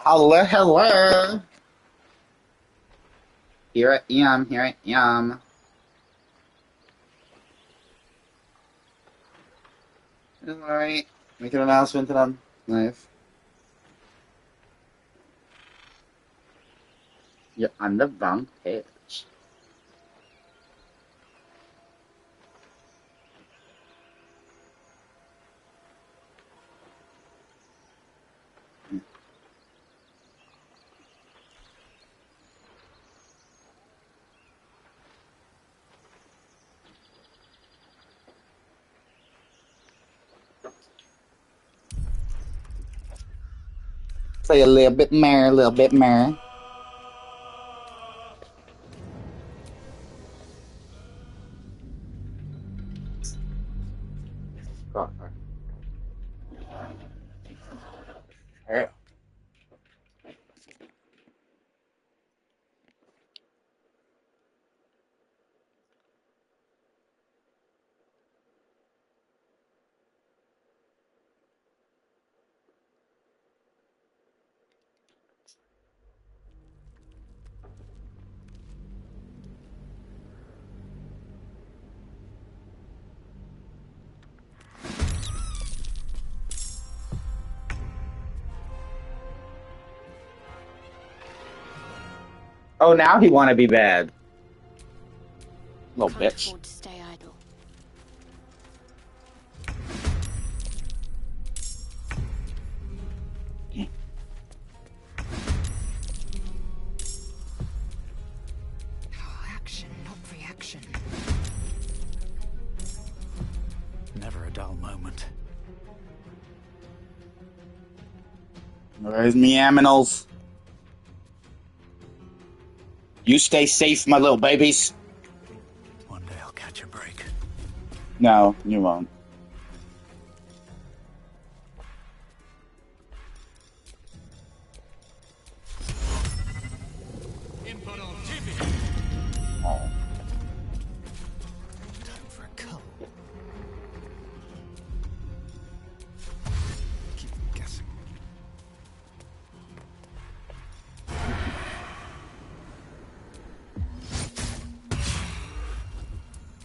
Hello, hello. Here I am, here I am. Alright, make an announcement that I'm live. You're on the wrong page. Say a little bit more, a little bit more. Oh, now he wanna be bad. Little Can't bitch. afford to stay idle. Action, not reaction. Never a dull moment. Where's me aminals? You stay safe, my little babies. One day I'll catch a break. No, you won't. Oh. Time for a cull. Keep guessing.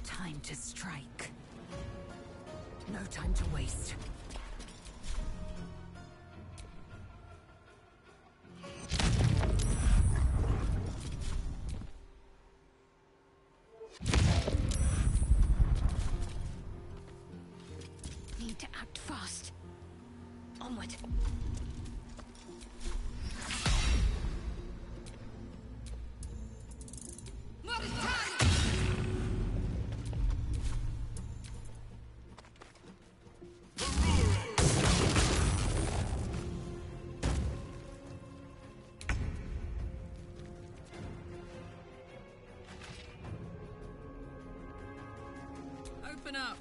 Time to strike. No time to waste. Need to act fast. Onward. Open up.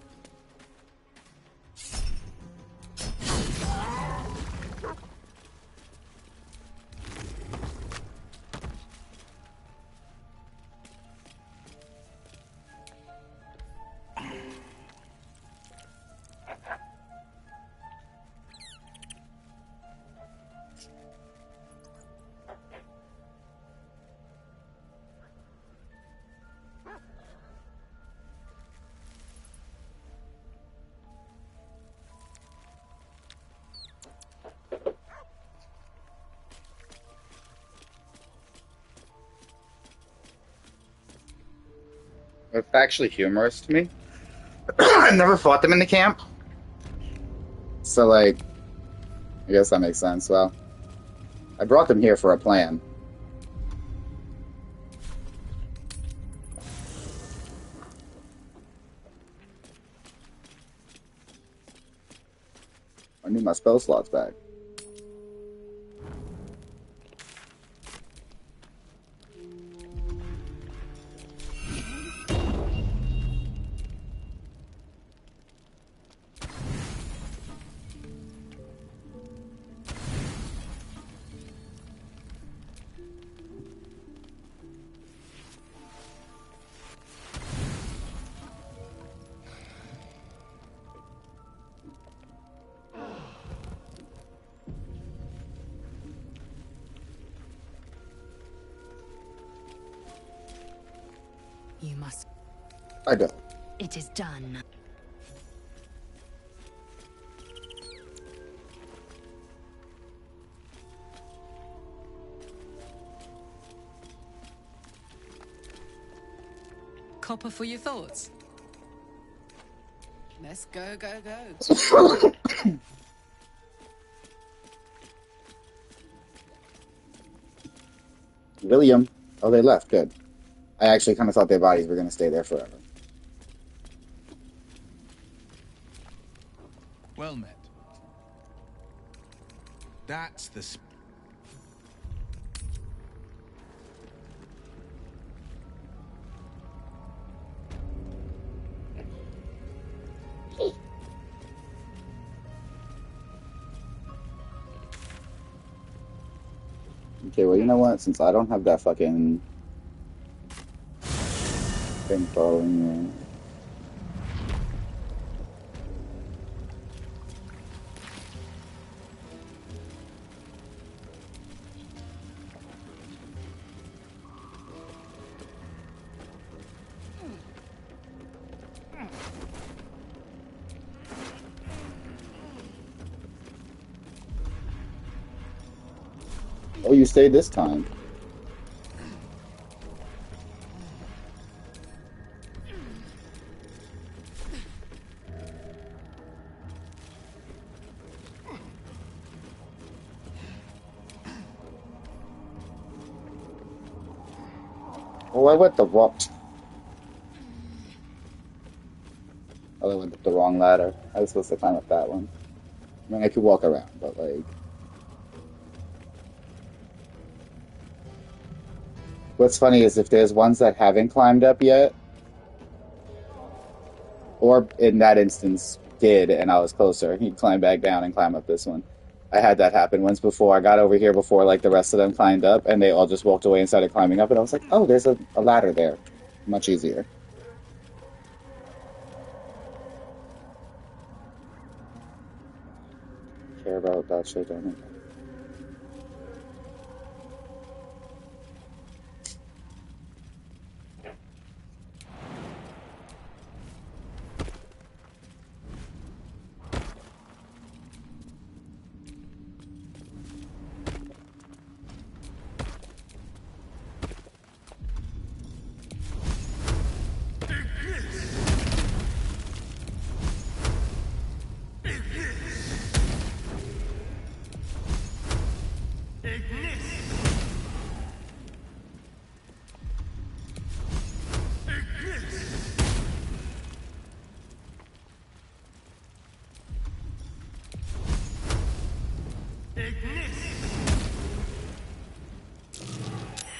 It's actually humorous to me. I never fought them in the camp. So, like, I guess that makes sense. Well, I brought them here for a plan. I need my spell slots back. You must. I don't. It is done. Copper for your thoughts. Let's go, go, go. William. Oh, they left. Good. I actually kind of thought their bodies were going to stay there forever. Well met. That's the... Okay, well, you know what? Since I don't have that fucking thing following me. Oh, you stayed this time. Oh, I went the wrong... Oh, I went up the wrong ladder. I was supposed to climb up that one. I mean, I could walk around, but like... What's funny is if there's ones that haven't climbed up yet, or in that instance did, and I was closer, he'd climb back down and climb up this one. I had that happen once before. I got over here before like the rest of them climbed up, and they all just walked away and started climbing up, and I was like, oh, there's a ladder there. Much easier. Care about that shit, don't I?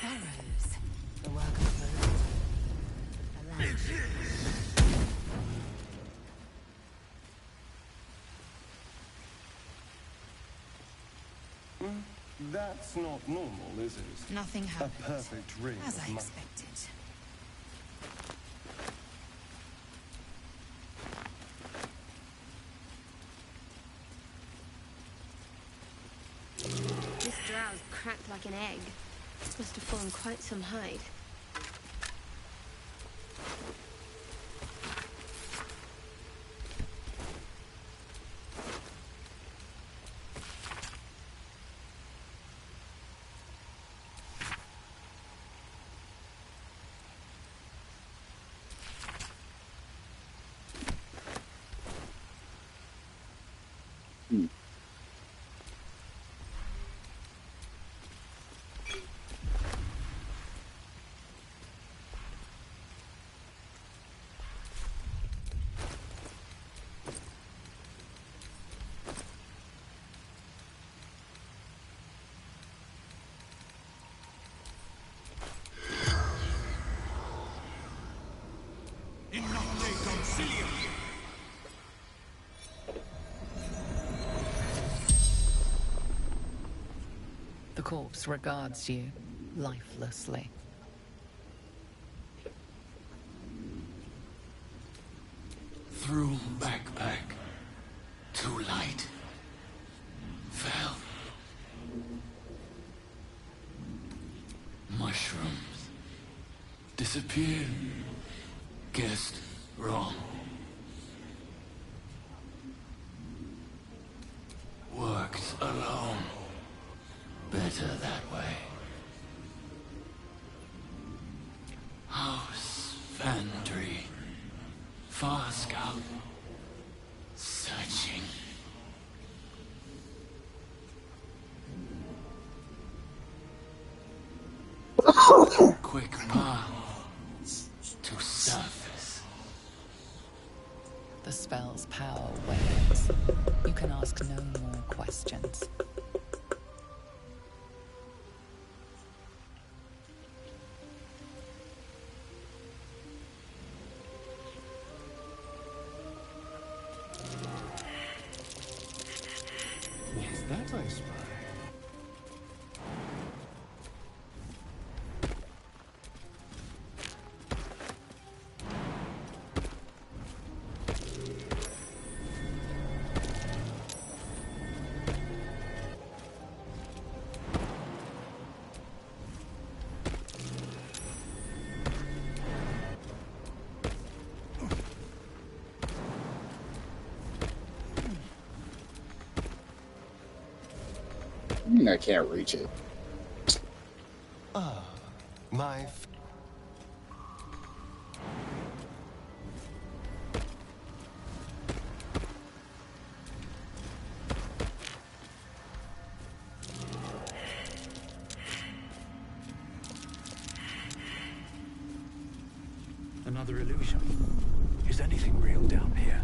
Arrows. The work of the Lord. A lamp. That's not normal, is it? Nothing A happened. perfect ring As of I money. expected. This drow's cracked like an egg. Must have fallen quite some height. The corpse regards you lifelessly. Through backpack. Too light. Fell. Mushrooms. Disappeared. guessed wrong. Works alone. Better that way. House Vandry. Far Scout. Searching. Quick path to surface. The spell's power wanes. You can ask no more questions. What's that I spy? I can't reach it. My Another illusion. Is anything real down here?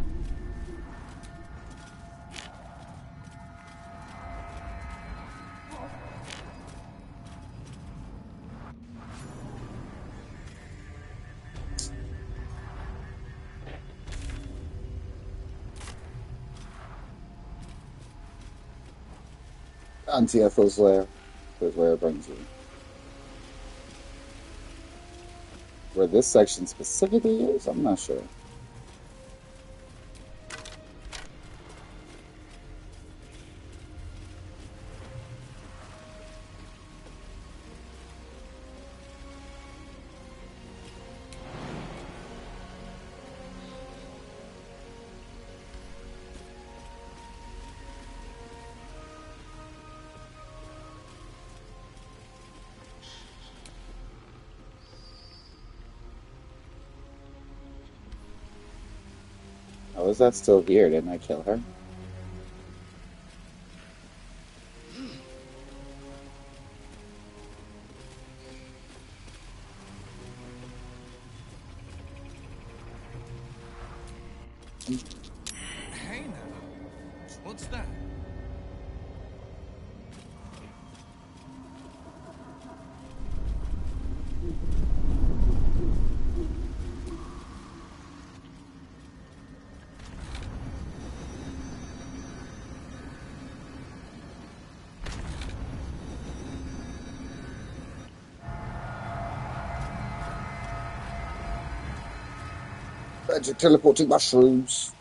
Anti-Ethel's lair. That's where it brings you. Where this section specifically is, I'm not sure. How is that still here? Didn't I kill her? Hey now. What's that? Magic teleporting mushrooms.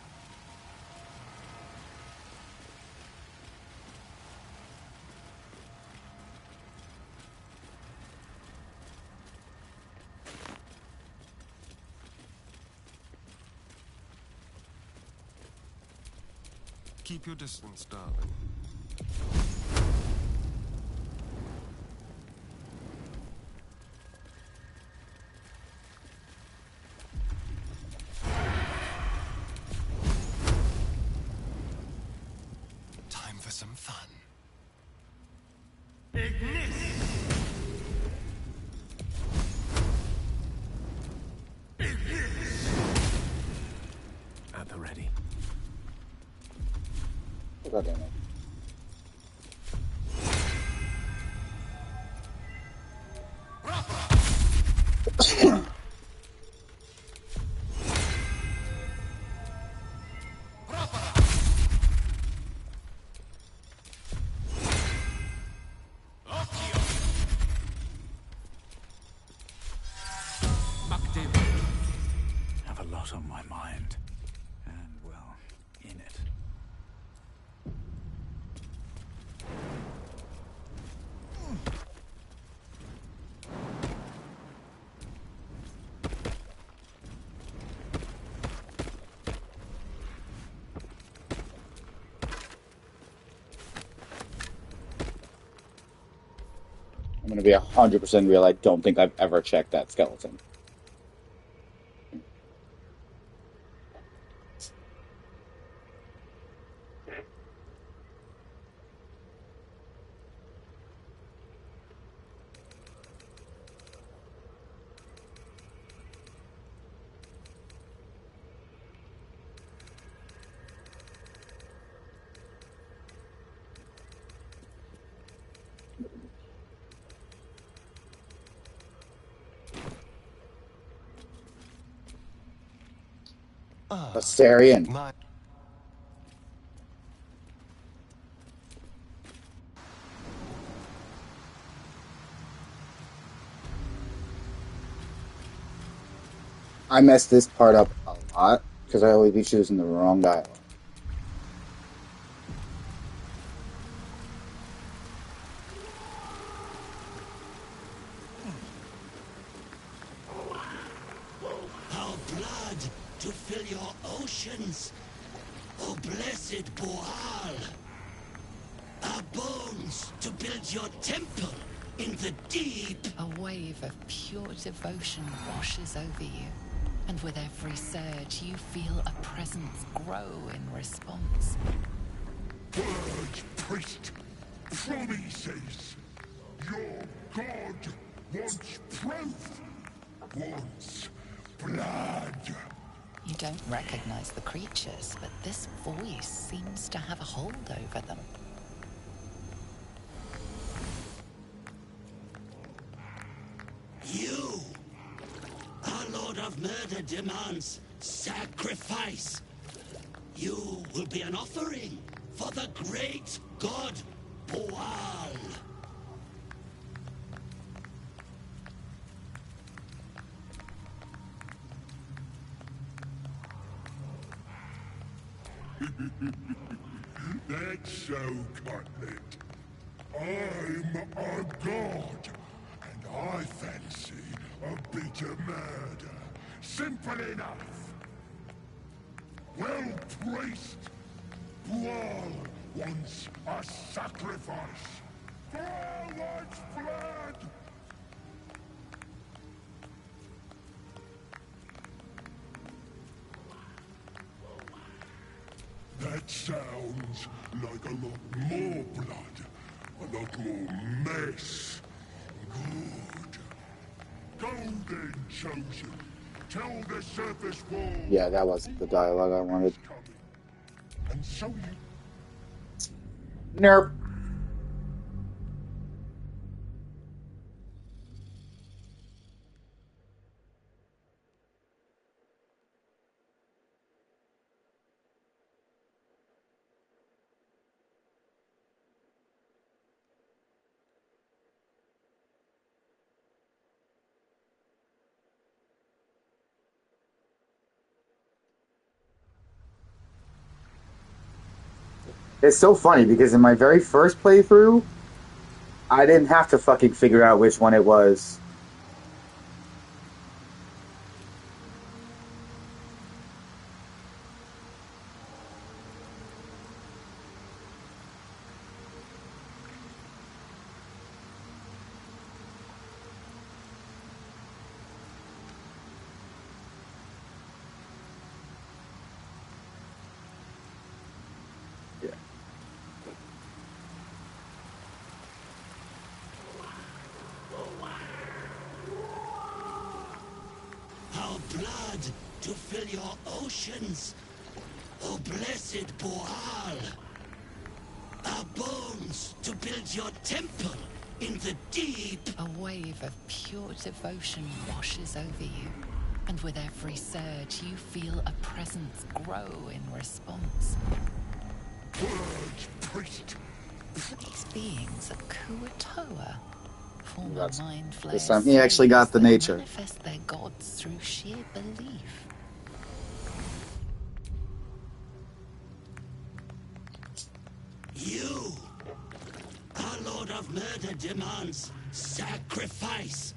keep your distance, darling. Time for some fun. At the ready. God damn it. Have a lot on my mind. And, well, in it. I'm gonna be 100% real. I don't think I've ever checked that skeleton. Astarion. My I messed this part up a lot because I always be choosing the wrong dialogue. Our blood to fill your oceans, O blessed Boal. Our bones to build your temple in the deep. A wave of pure devotion washes over you, and with every surge you feel a presence grow in response. Word, priest, promises. Your god wants proof, wants blood. You don't recognize the creatures, but this voice seems to have a hold over them. You, our Lord of Murder, demands sacrifice. You will be an offering for the great god Boal. That's so, Cutlet. I'm a god, and I fancy a bit of murder. Simple enough. Well, priest, Boal wants a sacrifice. Boal wants blood! That sounds like a lot more blood. A lot more mess. Good. Go then, Chosen. Tell the surface wall. Yeah, that wasn't the dialogue I wanted. Coming. And so you Nerp. It's so funny because in my very first playthrough, I didn't have to fucking figure out which one it was. Yeah. Our blood to fill your oceans, O blessed Boal. Our bones to build your temple in the deep. A wave of pure devotion washes over you, and with every surge you feel a presence grow in response. word, priest. These beings are Kuatoa, former That's- mind flayers. this time he actually got the that nature. manifest their gods through sheer belief. You, our Lord of Murder, demands sacrifice.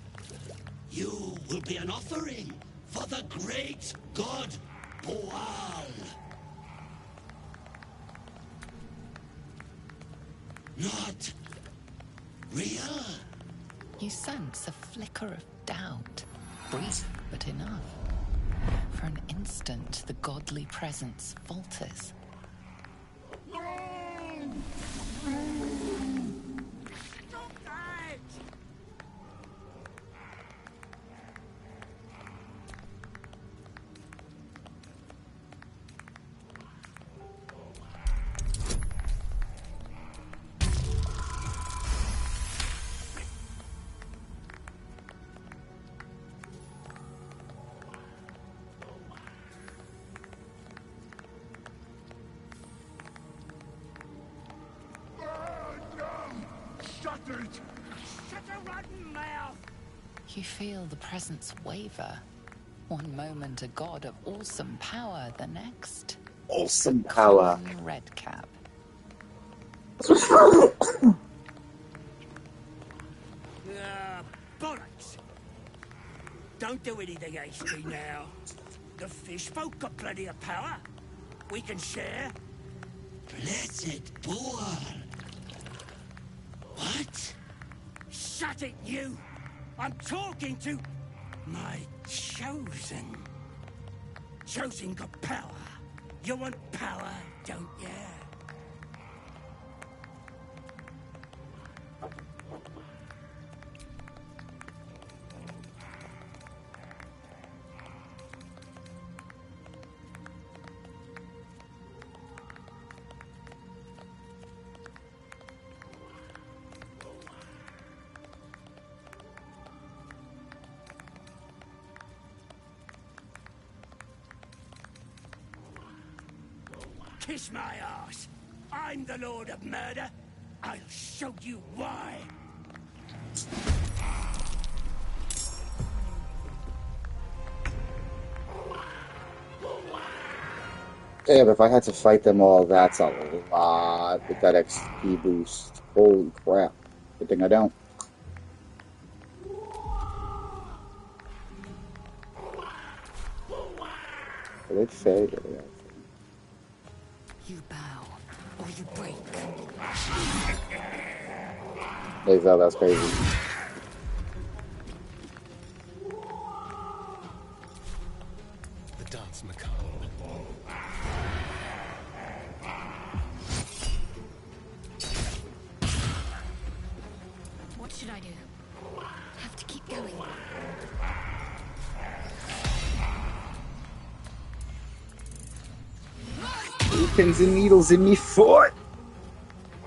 You will be an offering for the great god Boal. Not real. You sense a flicker of doubt, brief but enough. For an instant, the godly presence falters. You feel the presence waver. One moment a god of awesome power, the next Awesome power. common redcap. Bollocks! Don't do anything hasty now. The fish folk got plenty of power. We can share. Blessed boar. What? Shut it, you! I'm talking to my chosen. Chosen got power. You want power, don't you? Kiss my ass. I'm the Lord of Murder. I'll show you why. Damn, if I had to fight them all, that's a lot with that XP boost. Holy crap. Good thing I don't. Are they fade? You bow, or you break. They thought that's crazy. The dance macabre. What should I do? Have to keep going. Pins and needles in me foot.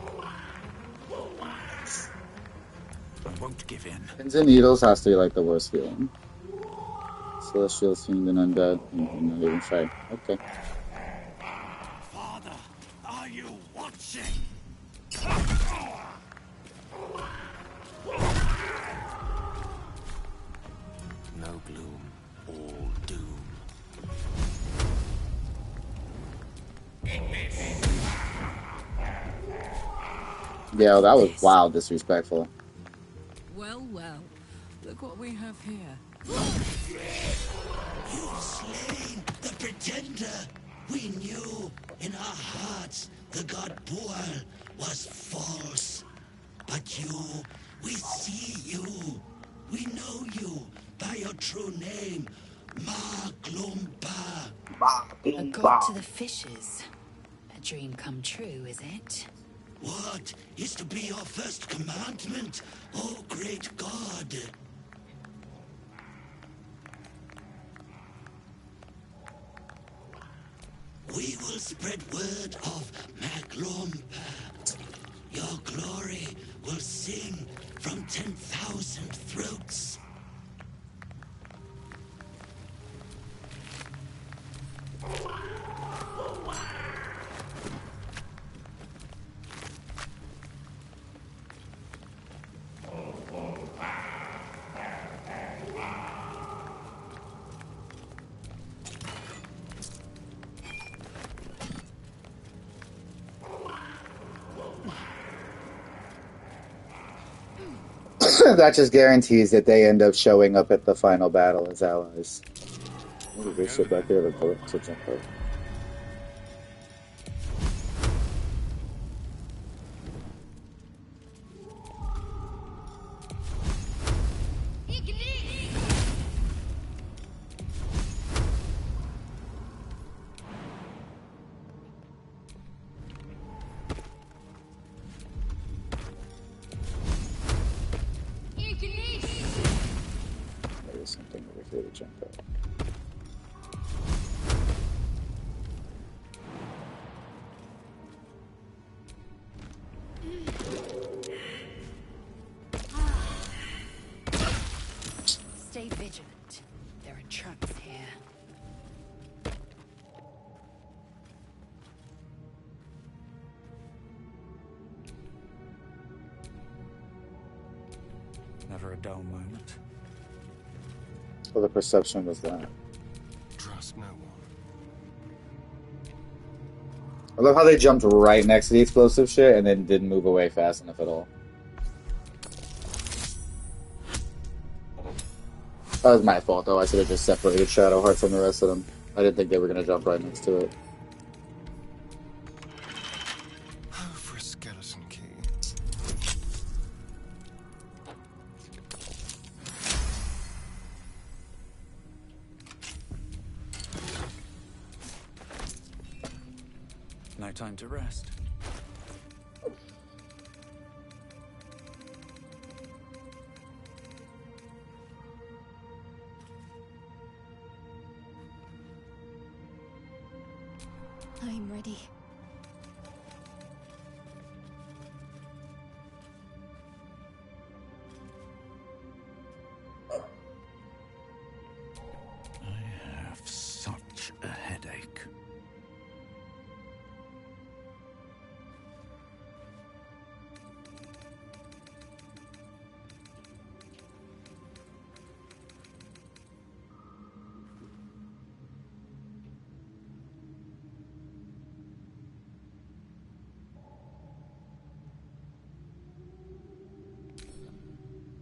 I won't give in. Pins and needles has to be like the worst feeling. Celestial, fiend, and undead. I'm not even shy. Okay. Father, are you watching? No gloom, all doom. Yeah, that was wild disrespectful. Well, well. Look what we have here. You've slain the pretender. We knew in our hearts the god Boal was false. But you, we see you. We know you by your true name, Maglumba. A god to the fishes. A dream come true, is it? What is to be your first commandment, O great god? We will spread word of Maglumba. Your glory will sing from 10,000 throats. That just guarantees that they end up showing up at the final battle as allies. Maybe they sit back there to jump out. Stay vigilant. There are traps here. Never a dull moment. Well, the perception was that. Trust no one. I love how they jumped right next to the explosive shit and then didn't move away fast enough at all. That was my fault, though. I should have just separated Shadowheart from the rest of them. I didn't think they were going to jump right next to it. Oh, for a skeleton key. No time to rest. I'm ready. I have such a headache.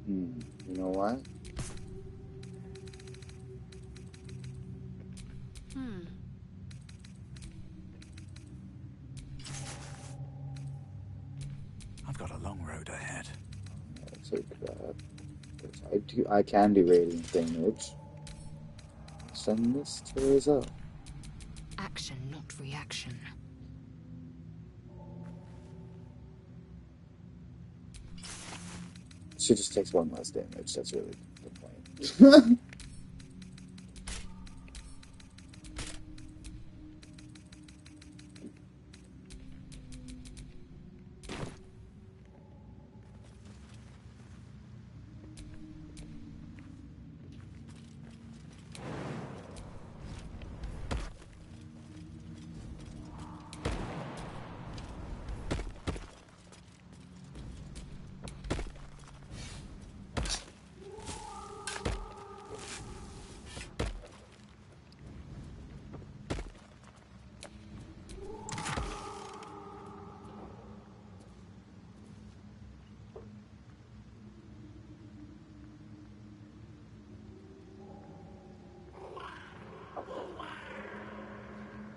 You know what? I've got a long road ahead. I'll take that. I can do radiant damage. Send this to the result. Action, not reaction. She just takes one less damage. That's really the point.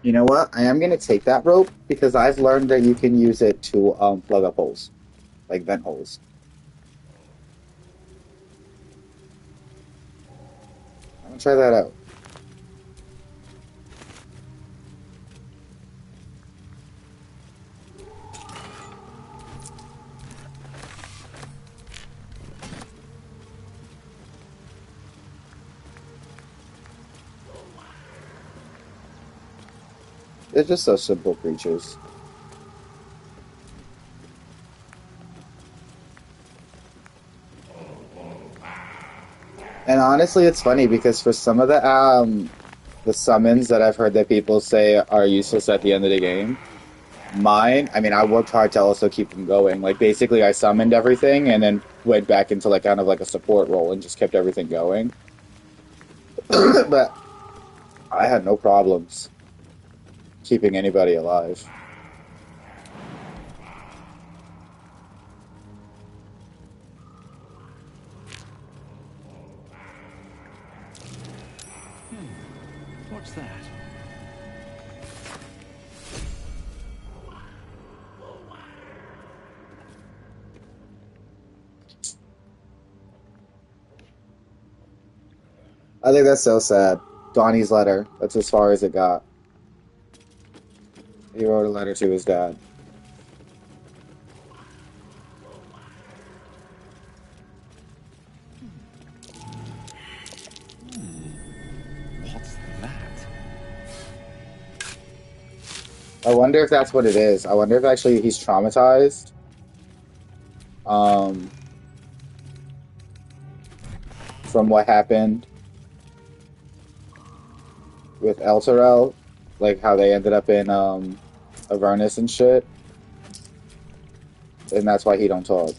You know what? I am going to take that rope because I've learned that you can use it to plug up holes, like vent holes. I'm going to try that out. They're just so simple creatures. And honestly, it's funny because for some of the summons that I've heard that people say are useless at the end of the game, mine, I mean, I worked hard to also keep them going. Like, basically, I summoned everything and then went back into, like, kind of like a support role and just kept everything going. But I had no problems keeping anybody alive. What's that? I think that's so sad. Donnie's letter. That's as far as it got. He wrote a letter to his dad. What's that? I wonder if that's what it is. I wonder if actually he's traumatized. from what happened with Elturel, like how they ended up in Avernus and shit, and that's why he don't talk.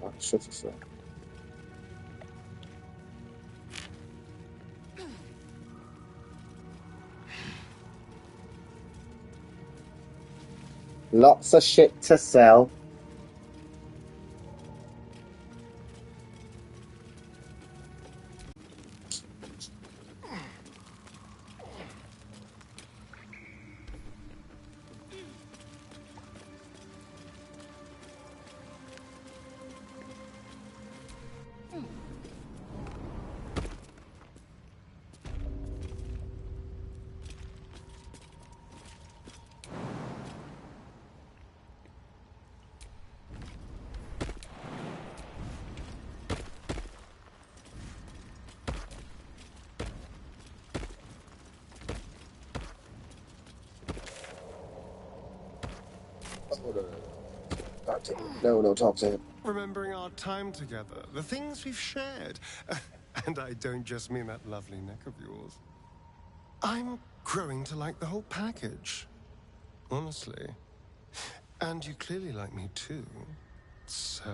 Oh, shit, so. Lots of shit to sell. No, don't talk to him. Remembering our time together, the things we've shared. And I don't just mean that lovely neck of yours. I'm growing to like the whole package. Honestly. And you clearly like me too. So...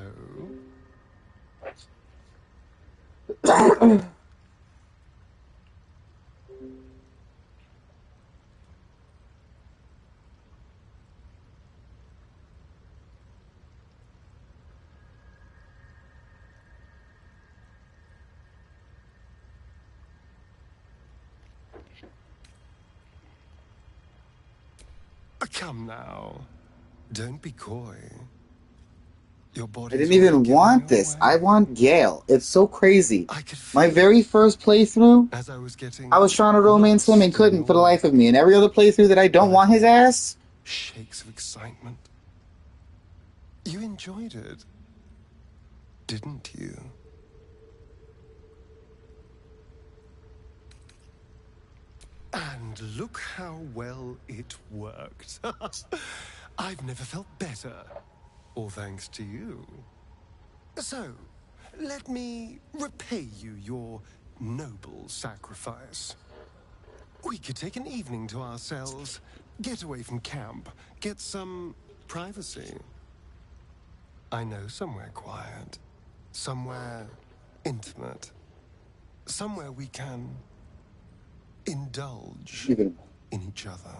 Come now. Don't be coy. Your body. I didn't even want this. I want Gale. It's so crazy. My very first playthrough, as I was getting I was trying to romance him and couldn't for the life of me. And every other playthrough that I don't want his ass. Shakes of excitement. You enjoyed it, didn't you? And look how well it worked. I've never felt better. All thanks to you. So, let me repay you your noble sacrifice. We could take an evening to ourselves, get away from camp, get some privacy. I know somewhere quiet, somewhere intimate, somewhere we can indulge in each other.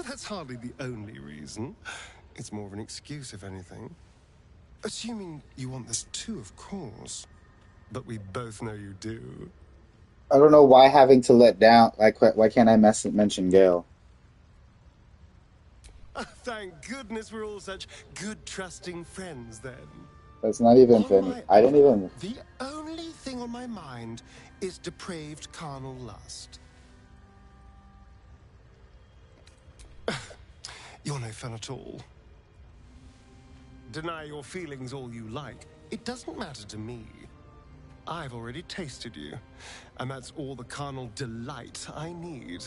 That's hardly the only reason. It's more of an excuse, if anything. Assuming you want this too, of course. But we both know you do. I don't know why having to let down. Like, why can't I mention Gale? Thank goodness we're all such good, trusting friends, then. That's not even funny. I didn't even... The only thing on my mind is depraved carnal lust. You're no fun at all. Deny your feelings all you like. It doesn't matter to me. I've already tasted you, and that's all the carnal delight I need.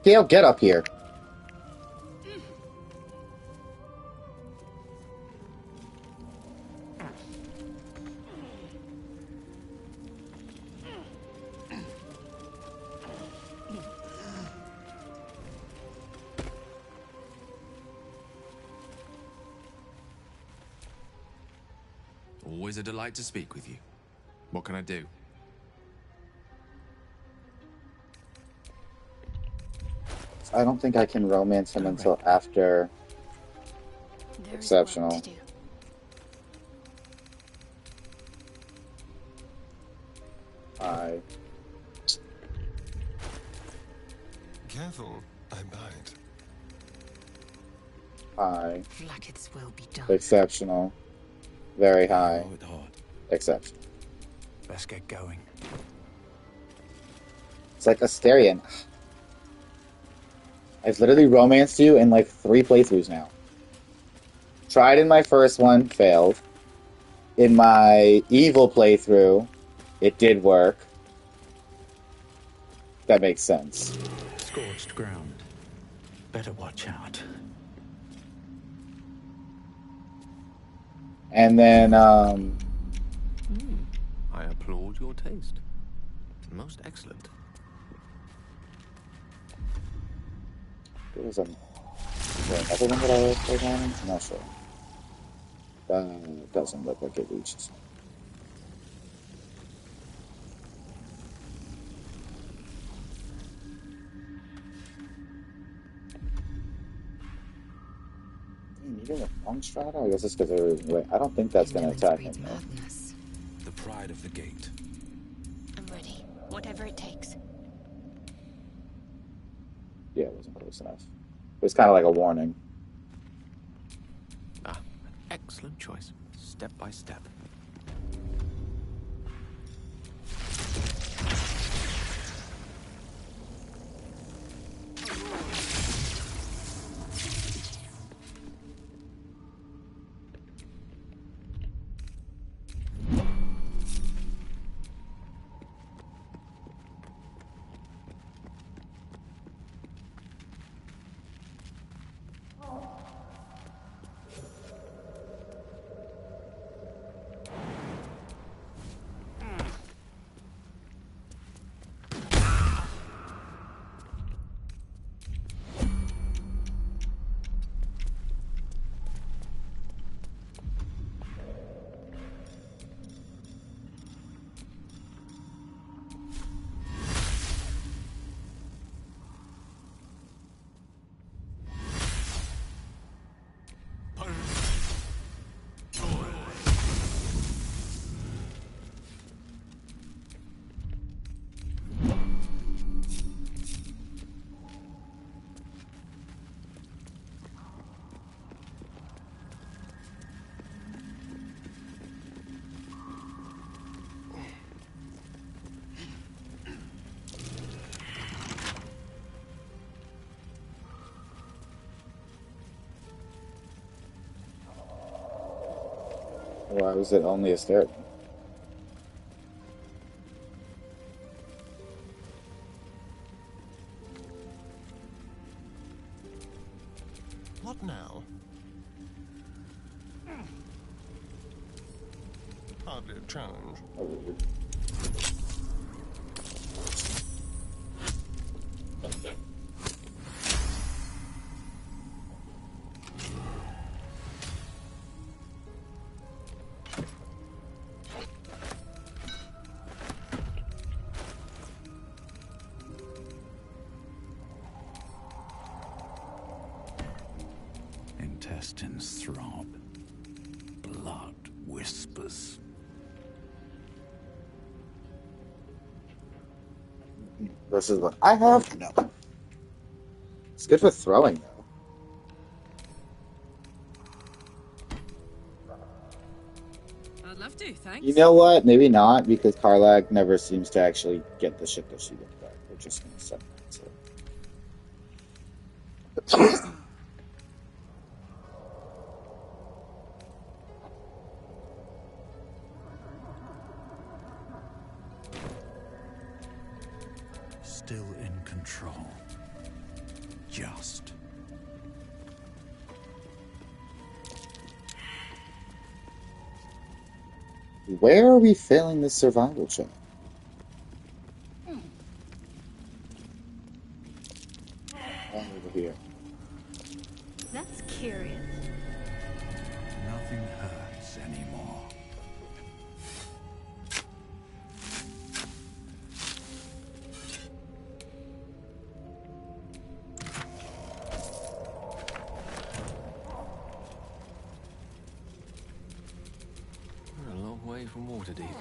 Gale, get up here. Always a delight to speak with you. What can I do? I don't think I can romance him until after Exceptional. Careful, I bite. High. Like its will be done. Exceptional. Very high. Exceptional. Let's get going. It's like Asterion. I've literally romanced you in like 3 playthroughs now. Tried in my first one, failed. In my evil playthrough, it did work. That makes sense. Scorched ground. Better watch out. And then, I applaud your taste. Most excellent. there was another one that I was playing on? I'm not sure. Doesn't look like it reaches. Even a long strata? I guess it's because wait, I don't think that's going to attack him. Madness. The pride of the gate. I'm ready. Whatever it takes. Yeah, it wasn't close enough. It was kind of like a warning. Ah, excellent choice. Step by step. Why was it only a stare? What now? Hardly a challenge. Intestines throb. Blood whispers. This is what I have? No. It's good for throwing, though. I'd love to, thanks. You know what? Maybe not, because Karlach never seems to actually get the shit that she gets back. We're just gonna set that, so. Still in control. Just. Where are we failing this survival check? Over here. That's curious. Nothing hurts anymore. We're a long way from Waterdeep.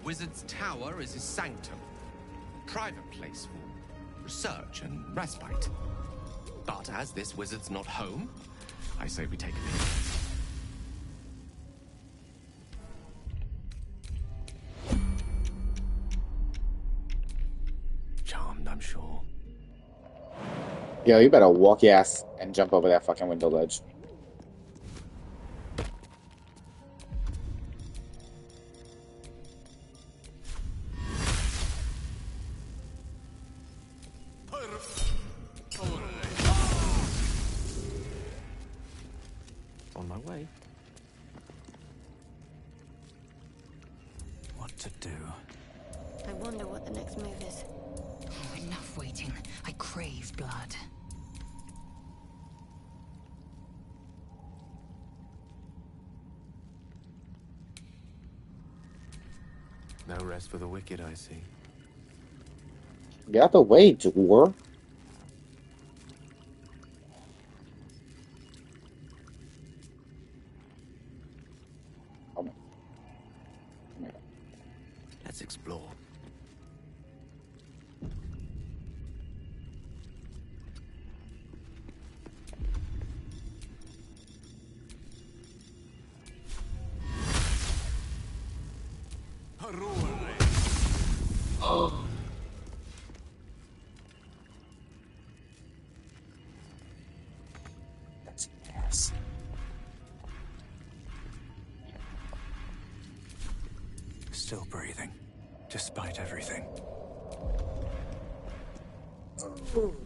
Wizard's Tower is his sanctum. Private place for research and respite. But as this wizard's not home, I say we take a peek. Charmed, I'm sure. Yo, you better walk your ass and jump over that fucking window ledge. On my way. What to do? I wonder what the next move is. Oh, enough waiting. I crave blood. No rest for the wicked, I see. Get out the way, dwarf. Oh my. Oh my God. Let's explore. That's ass. Still breathing, despite everything.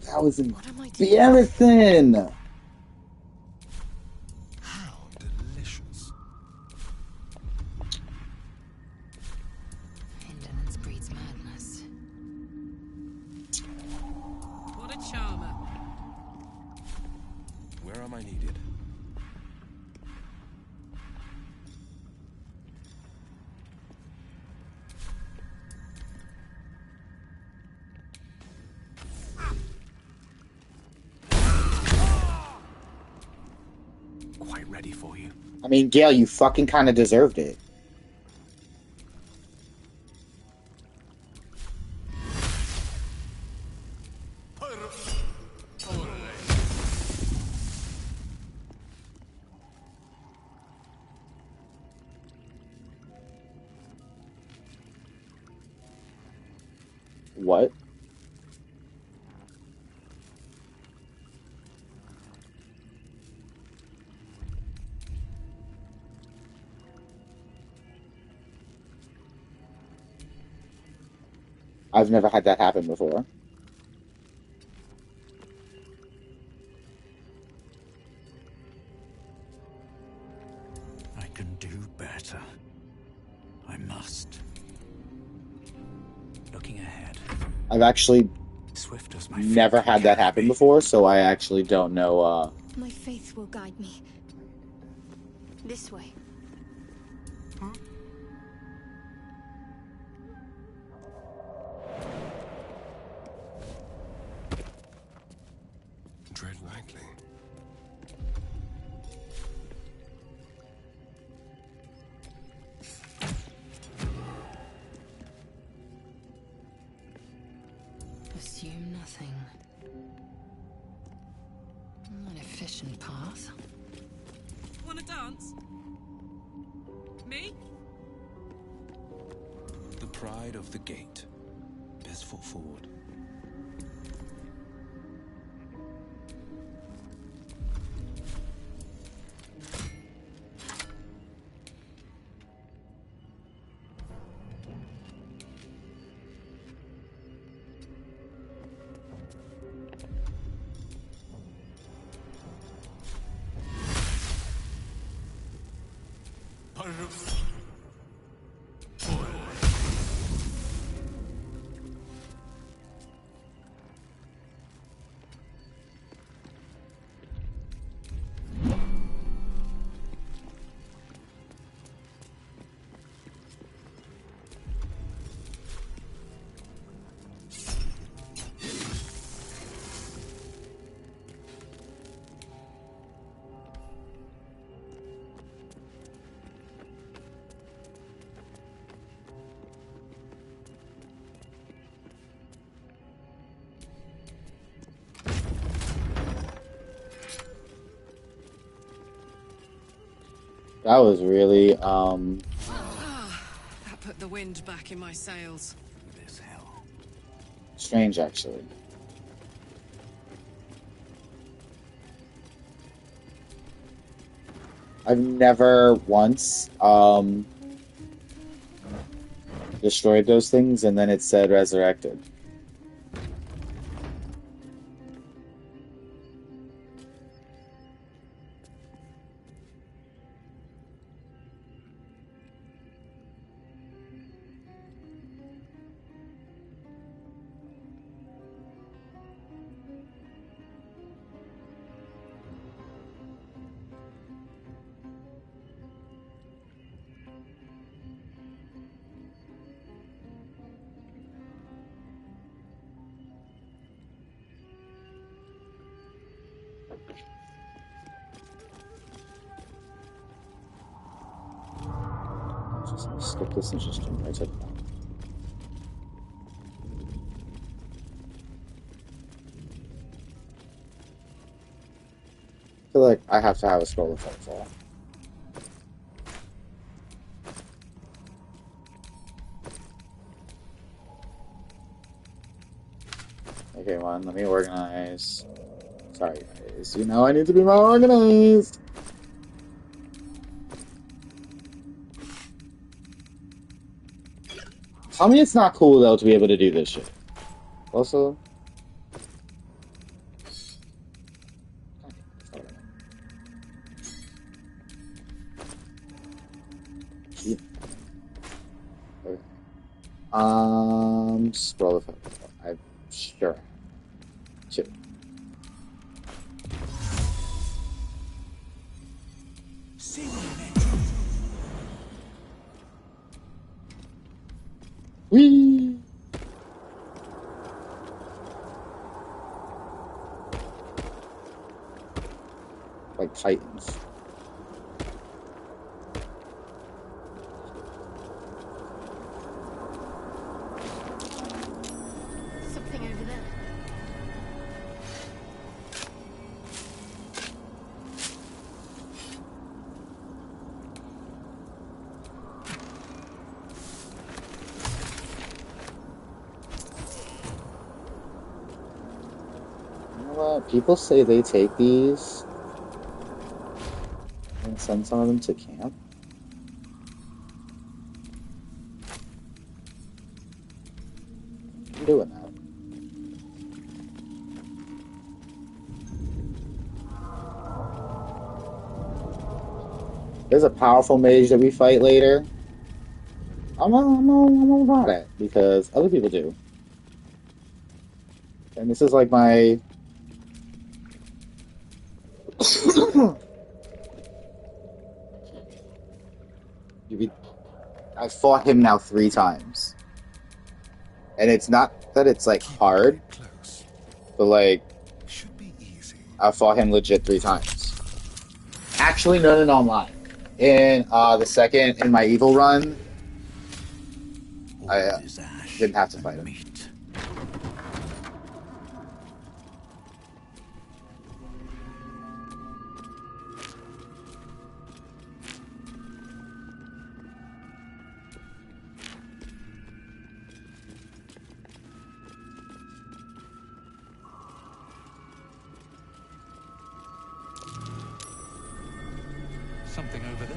That was What am I doing? embarrassing. How delicious. Indolence breeds madness. What a charmer. Where am I needed? Quite ready for you. I mean, Gail, you fucking kind of deserved it. What? I've never had that happen before. I can do better. I must. Looking ahead. I've actually Swift as my feet never can had that carry happen me. before, so I actually don't know. My faith will guide me. This way. Tread lightly. Assume nothing. An efficient path. Wanna dance? Me? The pride of the gate. Best foot forward. That was really That put the wind back in my sails. This hell. strange, actually. I've never once destroyed those things, and then it said resurrected. Just skip this and just jump right to the top. I feel like I have to have a scroll of fall. Okay, one, let me organize. Sorry, guys. You know I need to be more organized. Tell me it's not cool, though, to be able to do this shit. Also... Scroll of I'm sure. Two. Whee! Like Titans. Something over there. You know what? People say they take these and send some of them to camp. I'm doing that. There's a powerful mage that we fight later. I'm all about it because other people do. And this is like my I fought him now 3 times. And it's not that it's like hard, but like I fought him legit 3 times. Actually, none in online. In the second in my evil run, I didn't have to fight him. Something over there.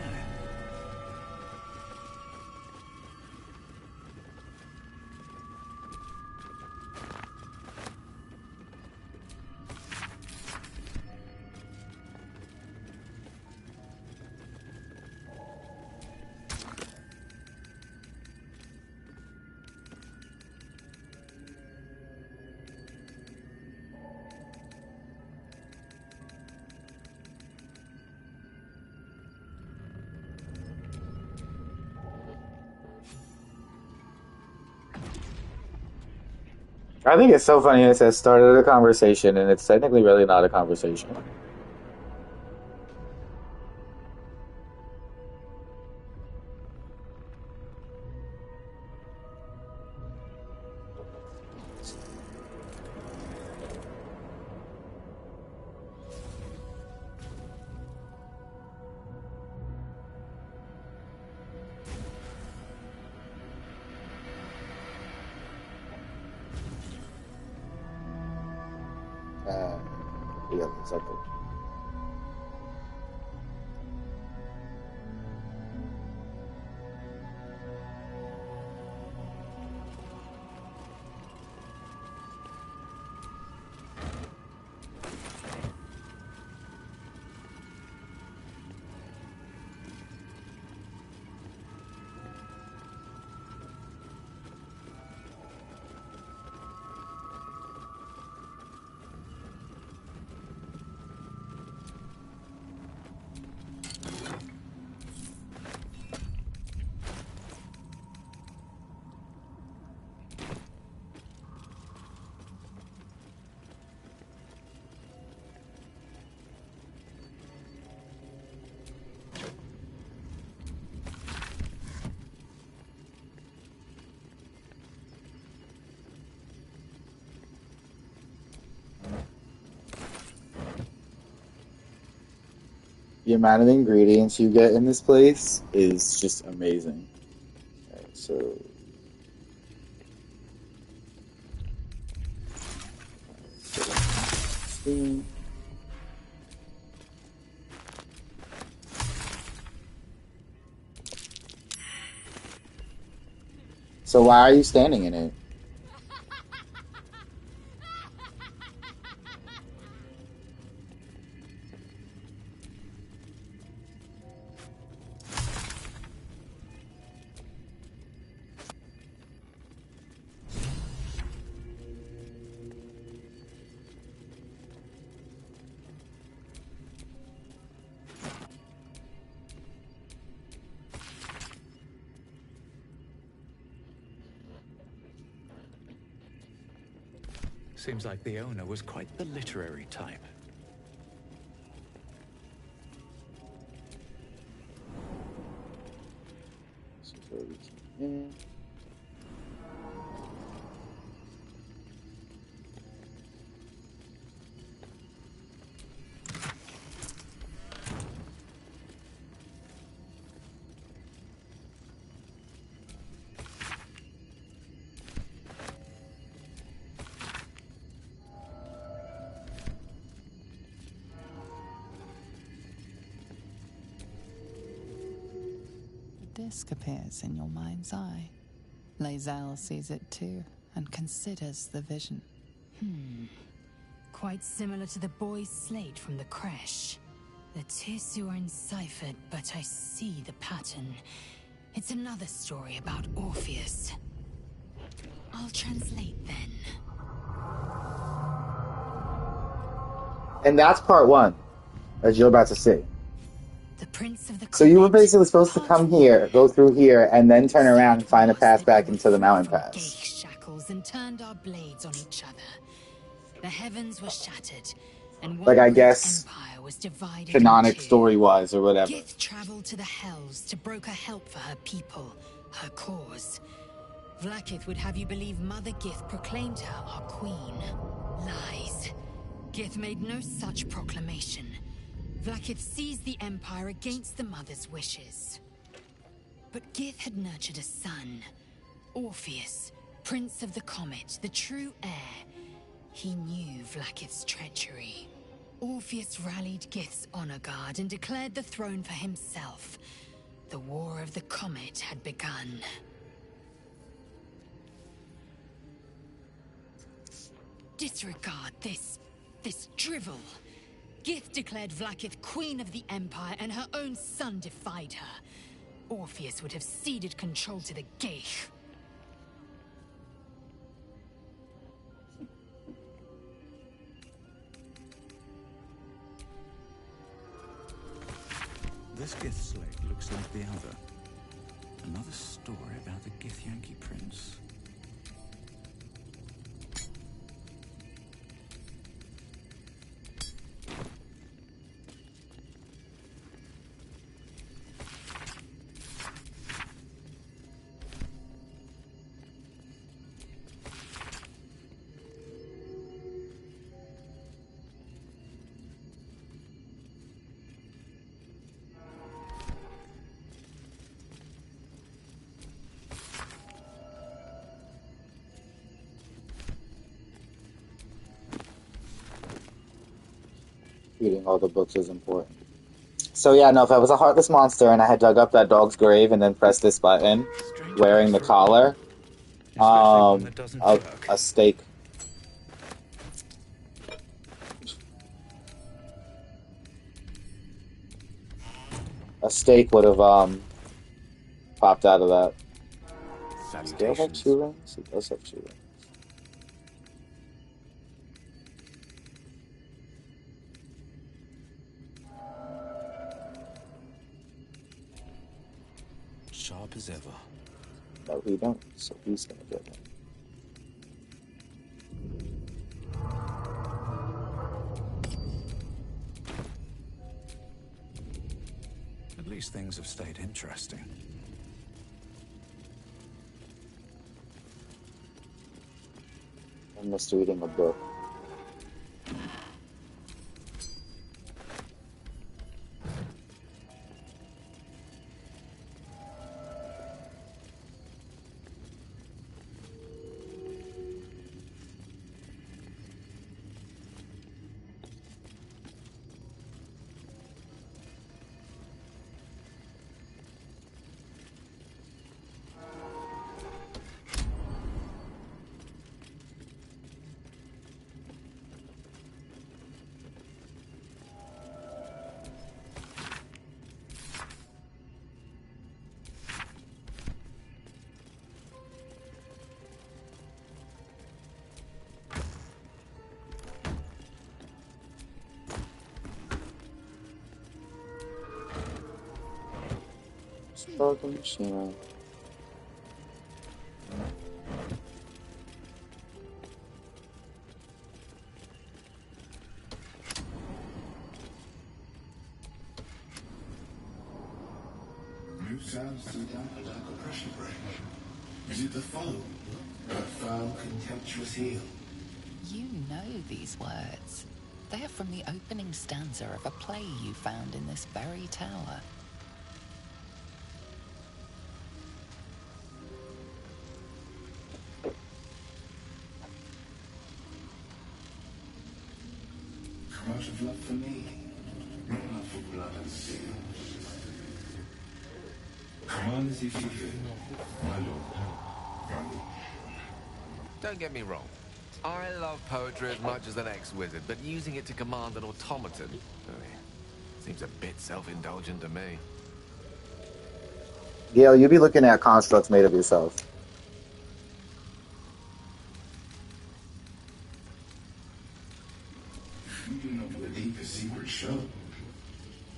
I think it's so funny it says started a conversation and it's technically really not a conversation. Uh, yeah, exactly. The amount of ingredients you get in this place is just amazing. Alright, so so why are you standing in it? Seems like the owner was quite the literary type. The disc appears in your mind's eye. Lae'zel sees it too and considers the vision. Quite similar to the boy's slate from the creche. The tissue are enciphered, but I see the pattern. It's another story about Orpheus. I'll translate then. And that's part one, as you're about to see. The Prince of the So you were Comet, basically supposed to come here, go through here, and then turn around and find a path back into the mountain pass. shackles and turned our blades on each other. The heavens were shattered, and one Like, I great guess, empire was divided canonic in two. story-wise or whatever. Gith traveled to the Hells to broker help for her people, her cause. Vlaakith would have you believe Mother Gith proclaimed her our queen. Lies. Gith made no such proclamation. Vlaakith seized the Empire against the Mother's wishes. But Gith had nurtured a son, Orpheus, Prince of the Comet, the true heir. He knew Vlaakith's treachery. Orpheus rallied Gith's honor guard and declared the throne for himself. The War of the Comet had begun. Disregard this drivel. Gith declared Vlaakith queen of the Empire, and her own son defied her. Orpheus would have ceded control to the Geich. This Gith slate looks like the other. Another story about the Githyanki prince. Reading all the books is important. So yeah, no, if I was a heartless monster and I had dug up that dog's grave and then pressed this button, Strange wearing place the for a portal, collar, especially one that doesn't work. a stake. A stake would have popped out of that. Does Gale have Salutations. 2 rings? He does have 2 rings. Sharp as ever. No, he don't. So he's gonna get him. At least things have stayed interesting. I missed reading a book. Struggling machine. New sounds to the damper like a pressure break. Is it the foam? That foul, contemptuous heel? You know these words. They are from the opening stanza of a play you found in this very tower. Come out of love for me, not love for blood and steel. Come on as if you feel, my lord. Don't get me wrong. I love poetry as much as an ex-wizard, but using it to command an automaton seems a bit self-indulgent to me. Gail, you be looking at constructs made of yourself. You do not know the deepest secret show.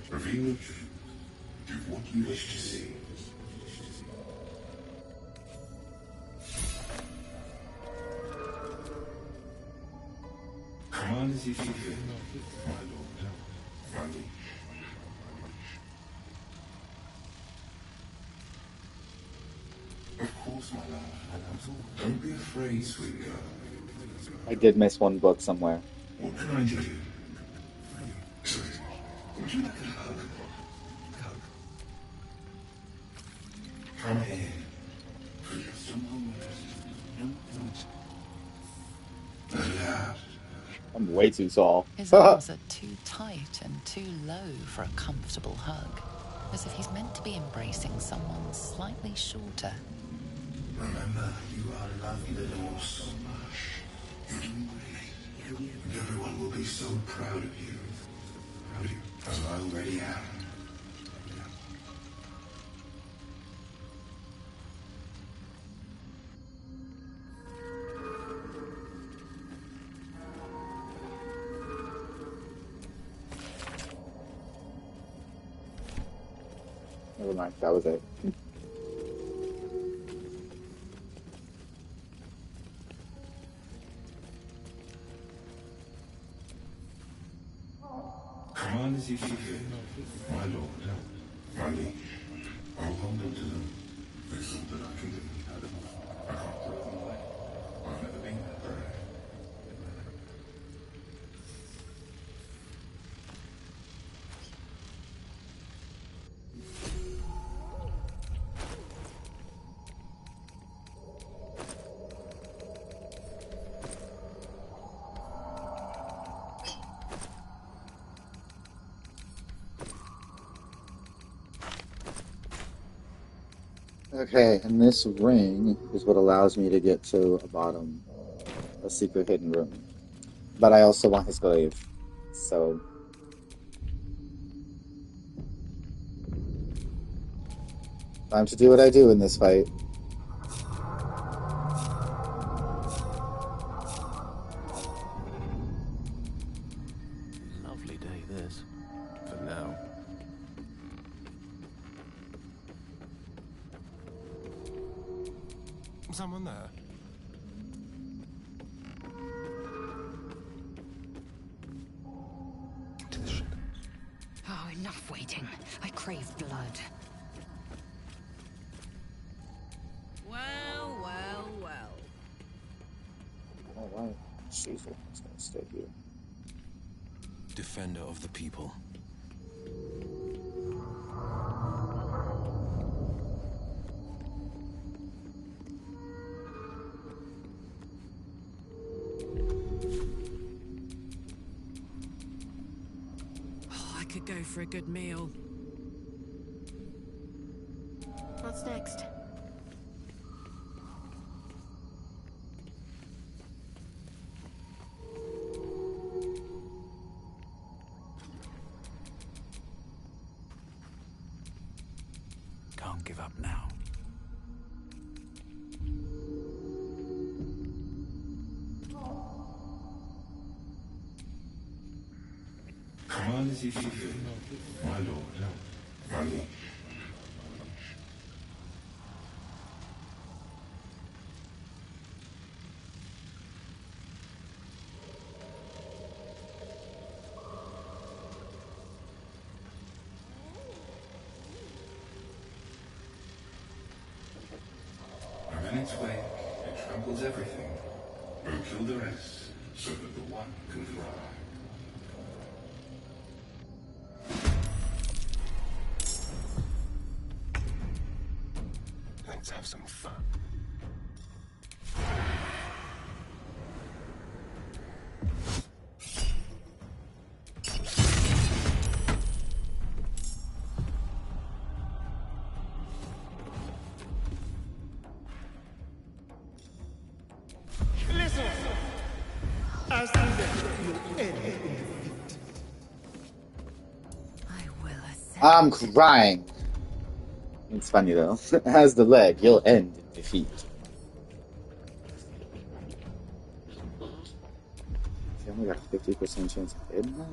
Reveal the truth. Do what you wish to see. Come on as if you feel, my lord, my lord. Of course, my love. Don't be afraid, sweet girl. I did miss one book somewhere. What can I do? Sorry, would you like a hug? Hug. Come here. For just a moment. Relax. I'm way too tall. His arms are too tight and too low for a comfortable hug, as if he's meant to be embracing someone slightly shorter. Remember, you are loved the Lord so much. You're doing great. And everyone will be so proud of you. Proud of you, as I already am. Never mind, that was it. Come on as if you feel, my lord, my liege. I'll hold on to them. There's something I can do. I can't throw them away. I've never been that brave. Okay, and this ring is what allows me to get to a bottom, a secret hidden room. But I also want his glaive. So, time to do what I do in this fight. Lovely day, this. For now. Someone there? To the ship. Oh, enough waiting. I crave blood. Well, well, well. Alright, she's gonna stay here. Defender of the people. Oh, I could go for a good meal. What's next? Can't give up now. Command is fulfilled, my lord. My lord. And in its wake, it tramples everything, but kill the rest, so that the one can fly. Let's have some fun. Listen! As the will end in defeat. I will ascend. I'm crying. It's funny though. As the leg, you'll end in defeat. You only got 50% chance of hitting that?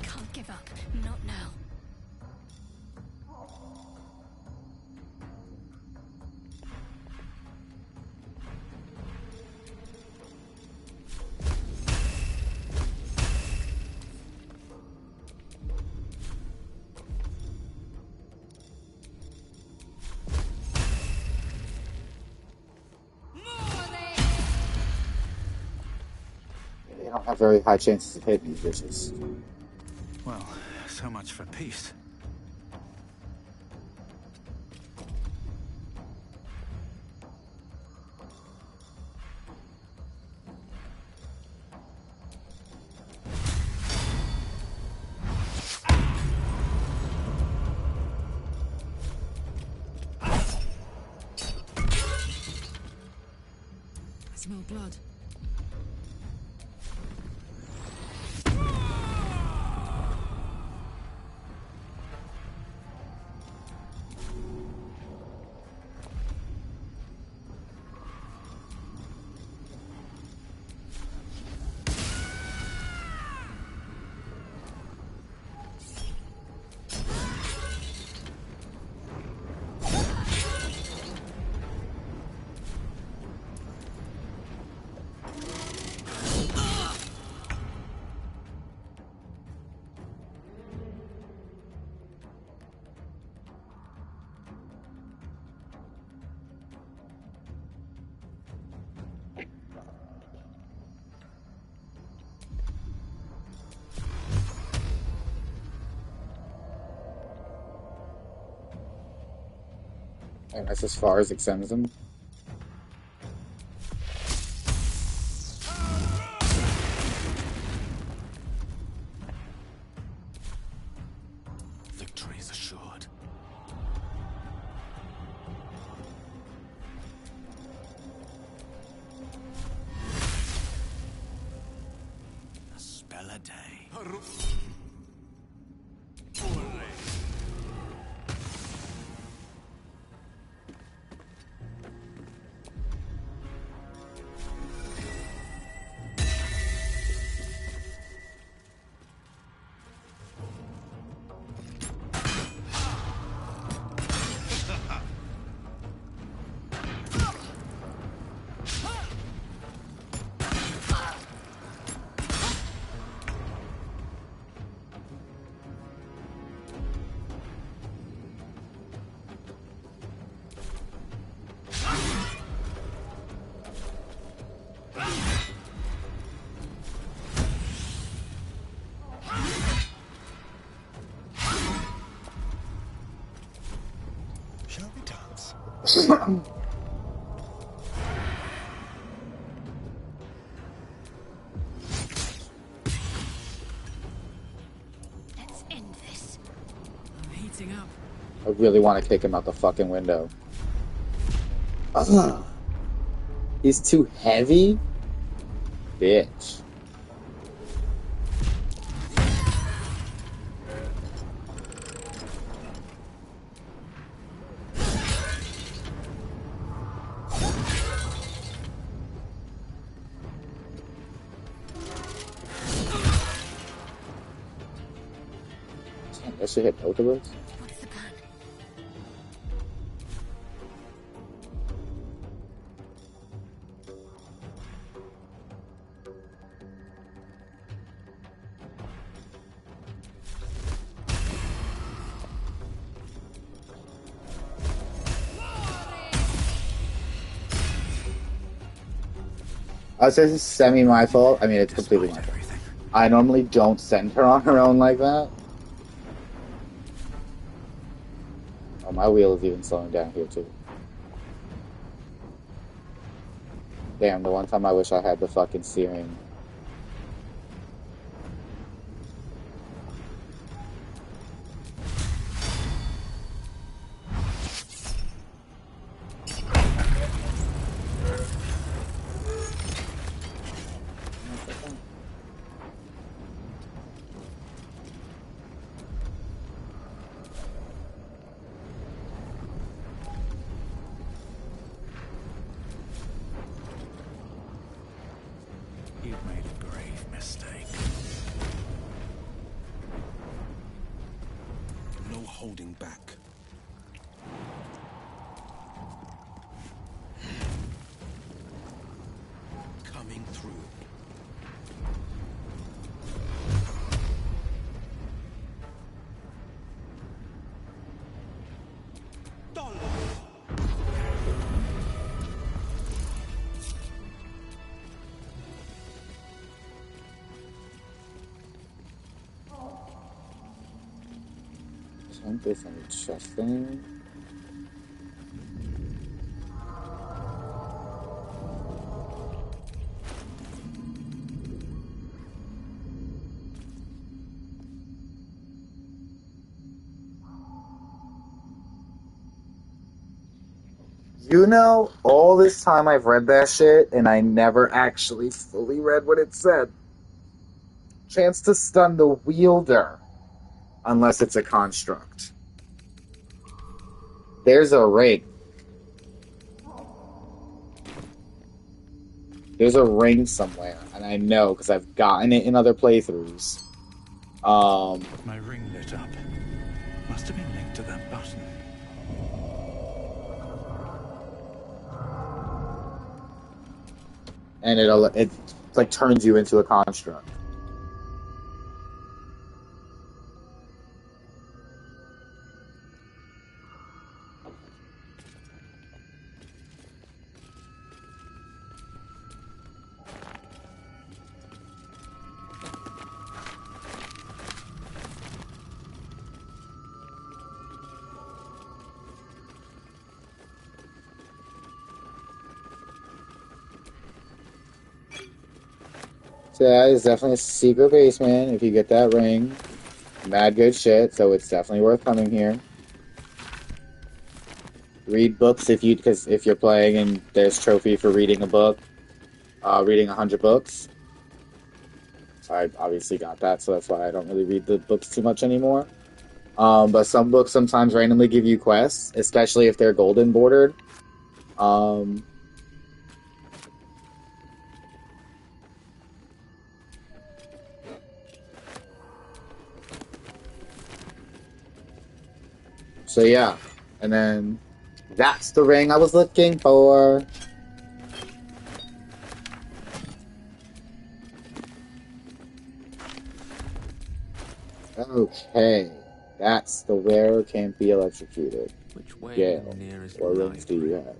Can't give up. Not now. They don't have very high chances of hitting these bitches. Well, so much for peace. I smell blood. And that's as far as it sends them. Shall we dance? Let's end this. I'm heating up. I really want to kick him out the fucking window. Ugh. He's too heavy? Bitch. That should hit both of us. What's the plan? I'd say this is semi my fault. I mean, it's completely my fault. I normally don't send her on her own like that. Oh, my wheel is even slowing down here, too. Damn, the one time I wish I had the fucking steering. You've made a grave mistake. No holding back. Coming through. Isn't this on the chest thing? You know, all this time I've read that shit, and I never actually fully read what it said. Chance to stun the wielder, unless it's a construct. There's a ring. There's a ring somewhere, and I know, because I've gotten it in other playthroughs. My ring lit up. Must have been linked to that button. And it like turns you into a construct. So that is definitely a secret basement if you get that ring. Mad good shit, so it's definitely worth coming here. Read books because if you're playing and there's trophy for reading a book, reading 100 books. I obviously got that, so that's why I don't really read the books too much anymore. But some books sometimes randomly give you quests, especially if they're golden bordered. Um, so yeah, and then that's the ring I was looking for. Okay, that's the wearer can't be electrocuted. Which way to the Gale, nearest what rings do you library? have?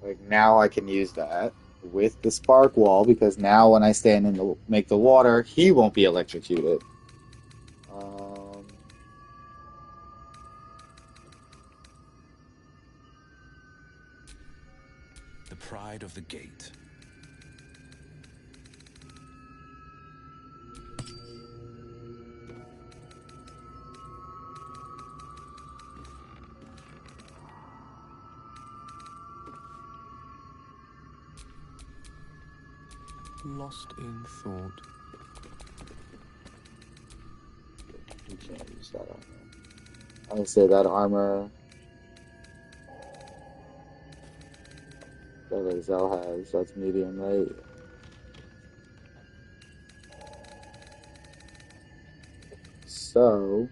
Like now I can use that with the spark wall because now when I stand in the make the water, he won't be electrocuted. Um, The pride of the gate. Lost in thought. you can't use that armor. I would say that armor that Excel has, that's medium, right? So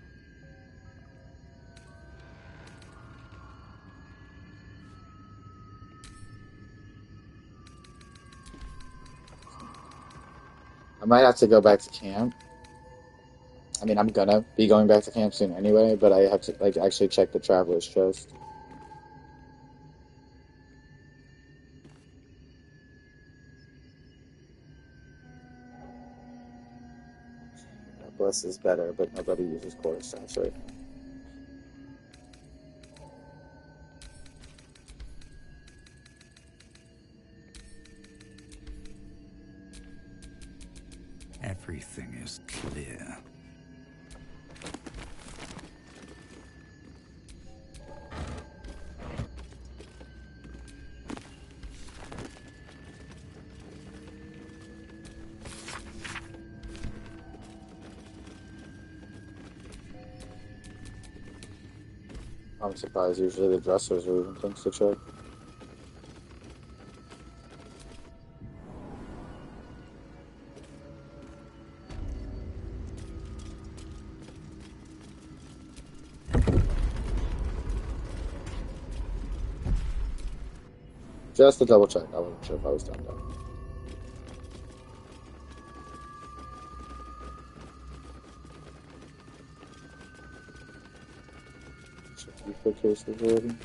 I might have to go back to camp. I mean, I'm gonna be going back to camp soon anyway, but I have to like actually check the traveler's chest. Bless is better, but nobody uses quarter staffs right now. Everything is clear. I'm surprised usually the dressers are even things to check. Just to double check. I wasn't sure if I was done though. Check the quick cases already.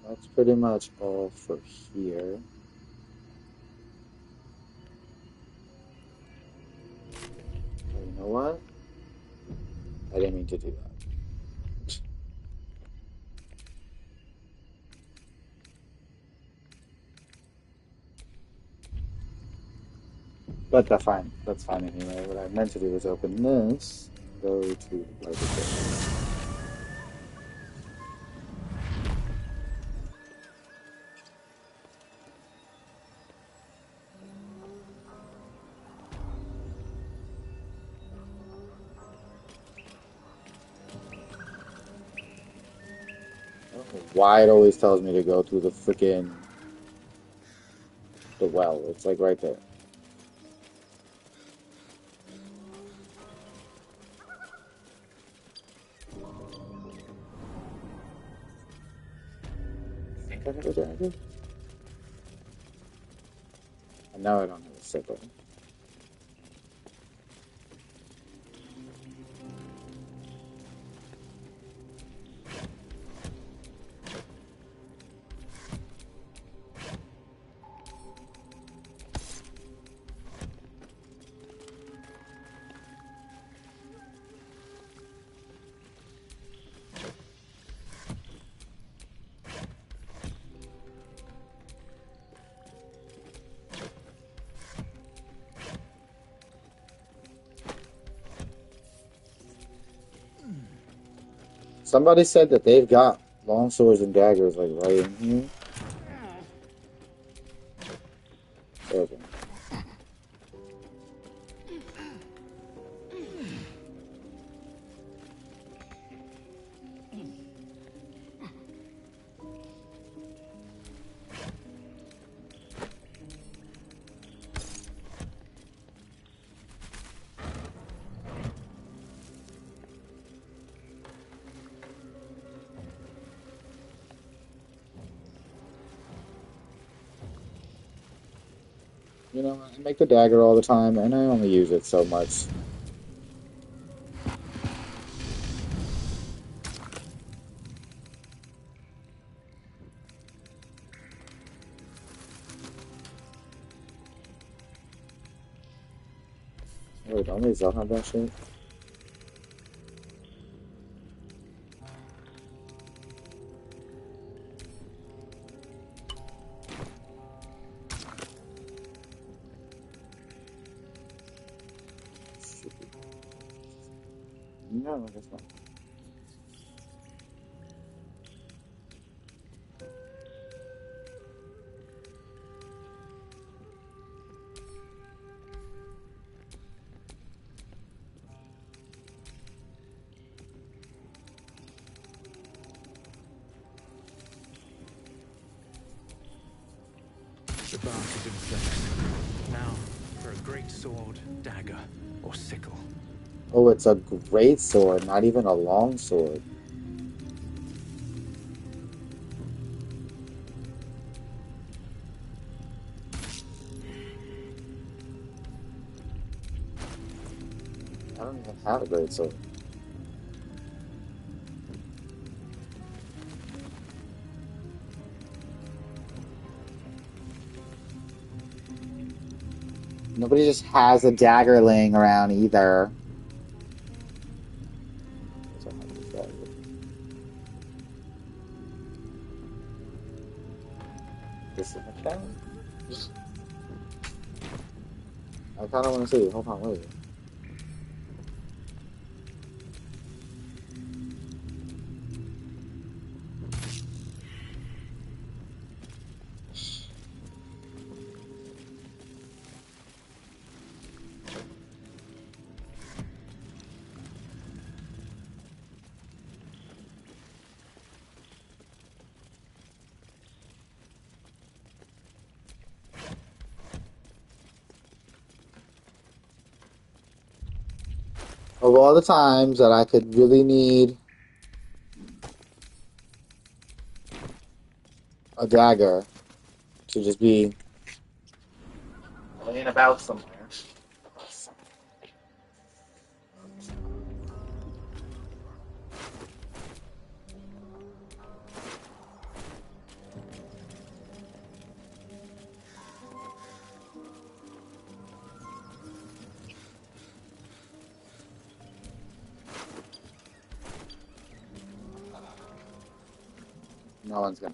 That's pretty much all for here. Oh, you know what? I didn't mean to do that. But that's fine. That's fine anyway. What I meant to do was open this, go to Baldur. Why it always tells me to go through the freaking the well. It's like right there. I think I have a dagger. And now I don't have a sickle. Somebody said that they've got long swords and daggers like right in here. Okay. You know, I make the dagger all the time, and I only use it so much. Wait, don't they still have that shit? No, I guess not. The bark is in place. Now, for a great sword, dagger, or sickle. Oh, it's a great sword, not even a long sword. I don't even have a great sword. Nobody just has a dagger laying around either. This is a challenge. I kind of want to see. Hold on, wait. Of all the times that I could really need a dagger to just be laying about somewhere. No one's gonna.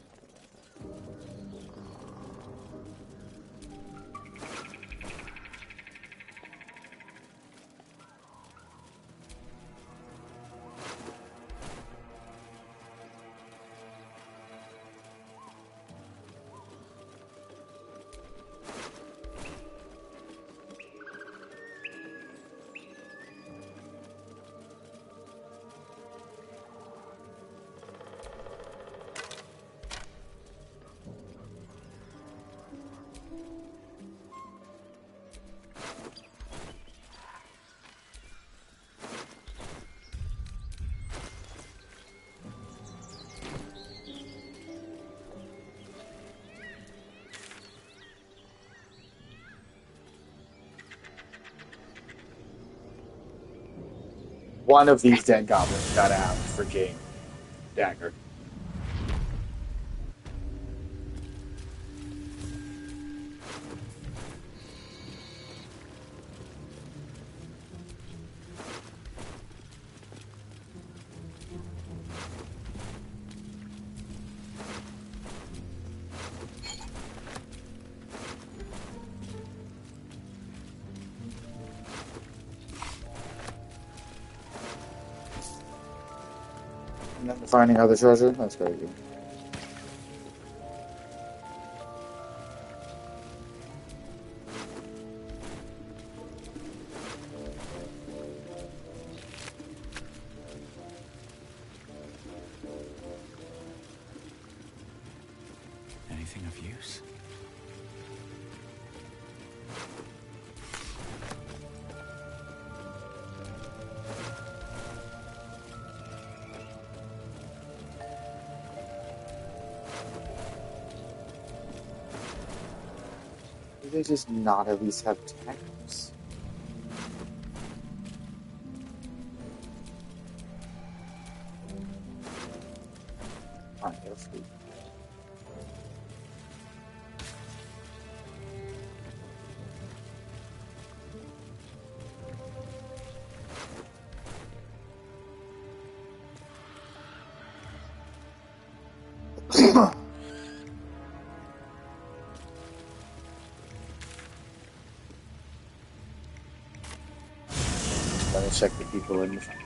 one of these dead goblins gotta have a freaking dagger. Finding other treasure? That's very good. Anything of use? Do they just not at least have daggers? Fine, let's see. Let me check the people in the front.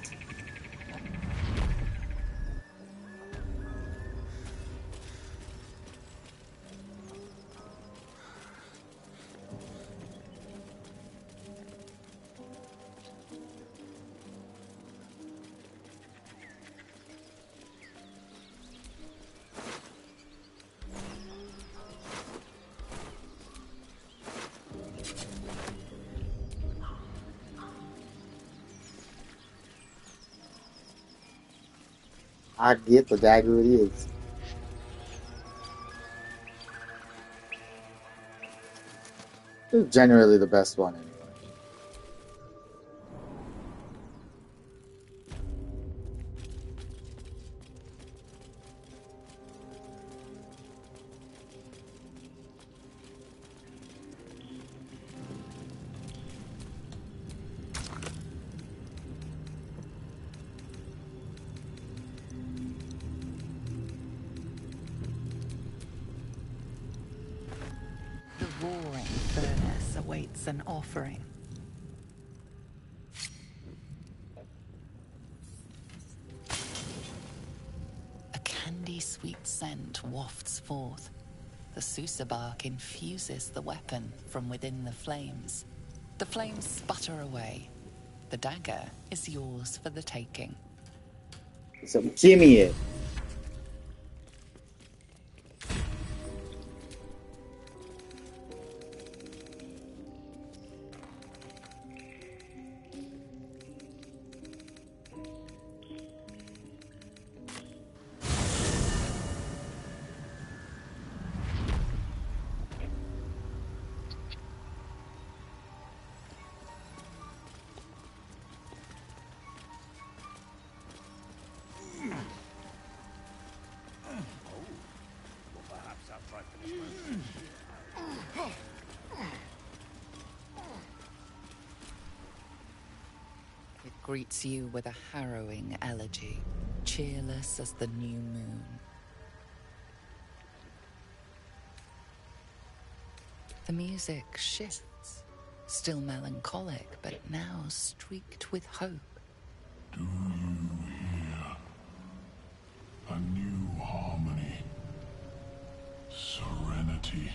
I get the dagger it is. It's generally the best one anyway. The roaring furnace awaits an offering. A candy-sweet scent wafts forth. The Susa bark infuses the weapon from within the flames. The flames sputter away. The dagger is yours for the taking. So gimme it. It greets you with a harrowing elegy, cheerless as the new moon. The music shifts, still melancholic, but now streaked with hope. Do you hear? A new harmony. Serenity.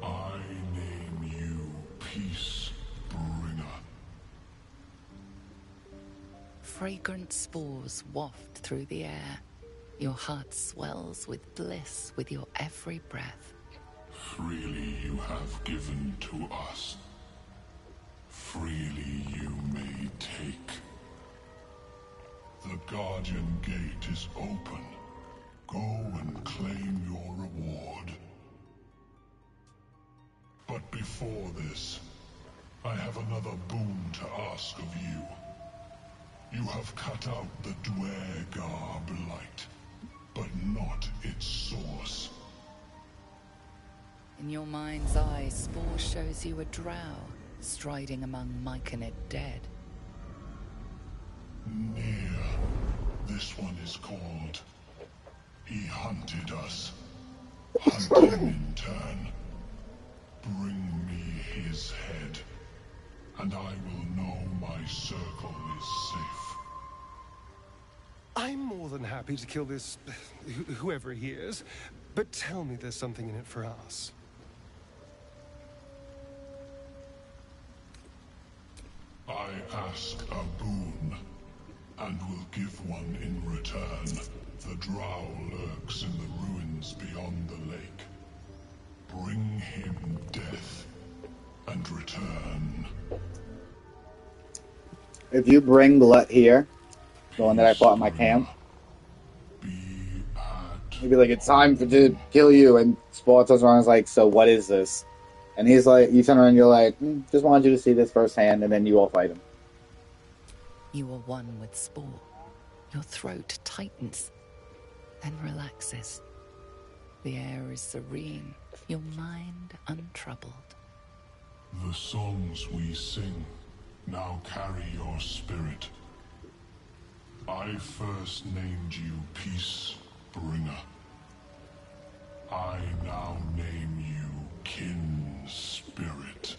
I name you Peace Bringer. Fragrant spores waft through the air. Your heart swells with bliss with your every breath. Freely you have given to us. Freely you may take. The Guardian Gate is open. Go and claim your reward. But before this, I have another boon to ask of you. You have cut out the Dwergar blight, but not its source. In your mind's eye, Spore shows you a drow striding among Myconid dead. Near. This one is called. He hunted us. Hunt him in turn. Bring me his head, and I will know my circle is safe. I'm more than happy to kill this... whoever he is, but tell me there's something in it for us. I ask a boon, and will give one in return. The drow lurks in the ruins beyond the lake. Bring him death, and return. If you bring Glut here, the one that I fought in my camp, maybe like, it's time to kill you, and Spore turns around and is like, so what is this? And he's like, you turn around and you're like, just wanted you to see this firsthand, and then you all fight him. You are one with Spore. Your throat tightens, then relaxes. The air is serene, your mind untroubled. The songs we sing now carry your spirit. I first named you Peace Bringer. I now name you Kin Spirit.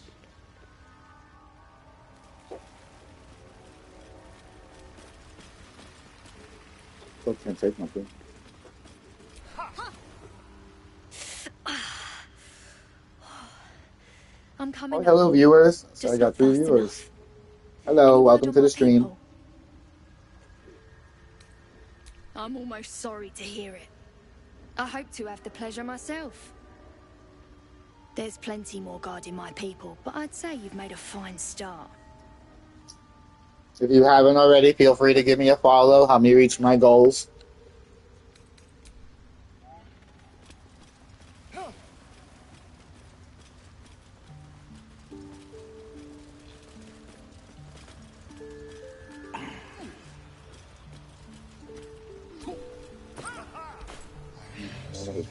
Still can't take nothing. I'm coming. Oh, hello, viewers. So I got 3 viewers. Hello, welcome to the stream. I'm almost sorry to hear it. I hope to have the pleasure myself. There's plenty more guarding my people, but I'd say you've made a fine start. If you haven't already, feel free to give me a follow. Help me reach my goals.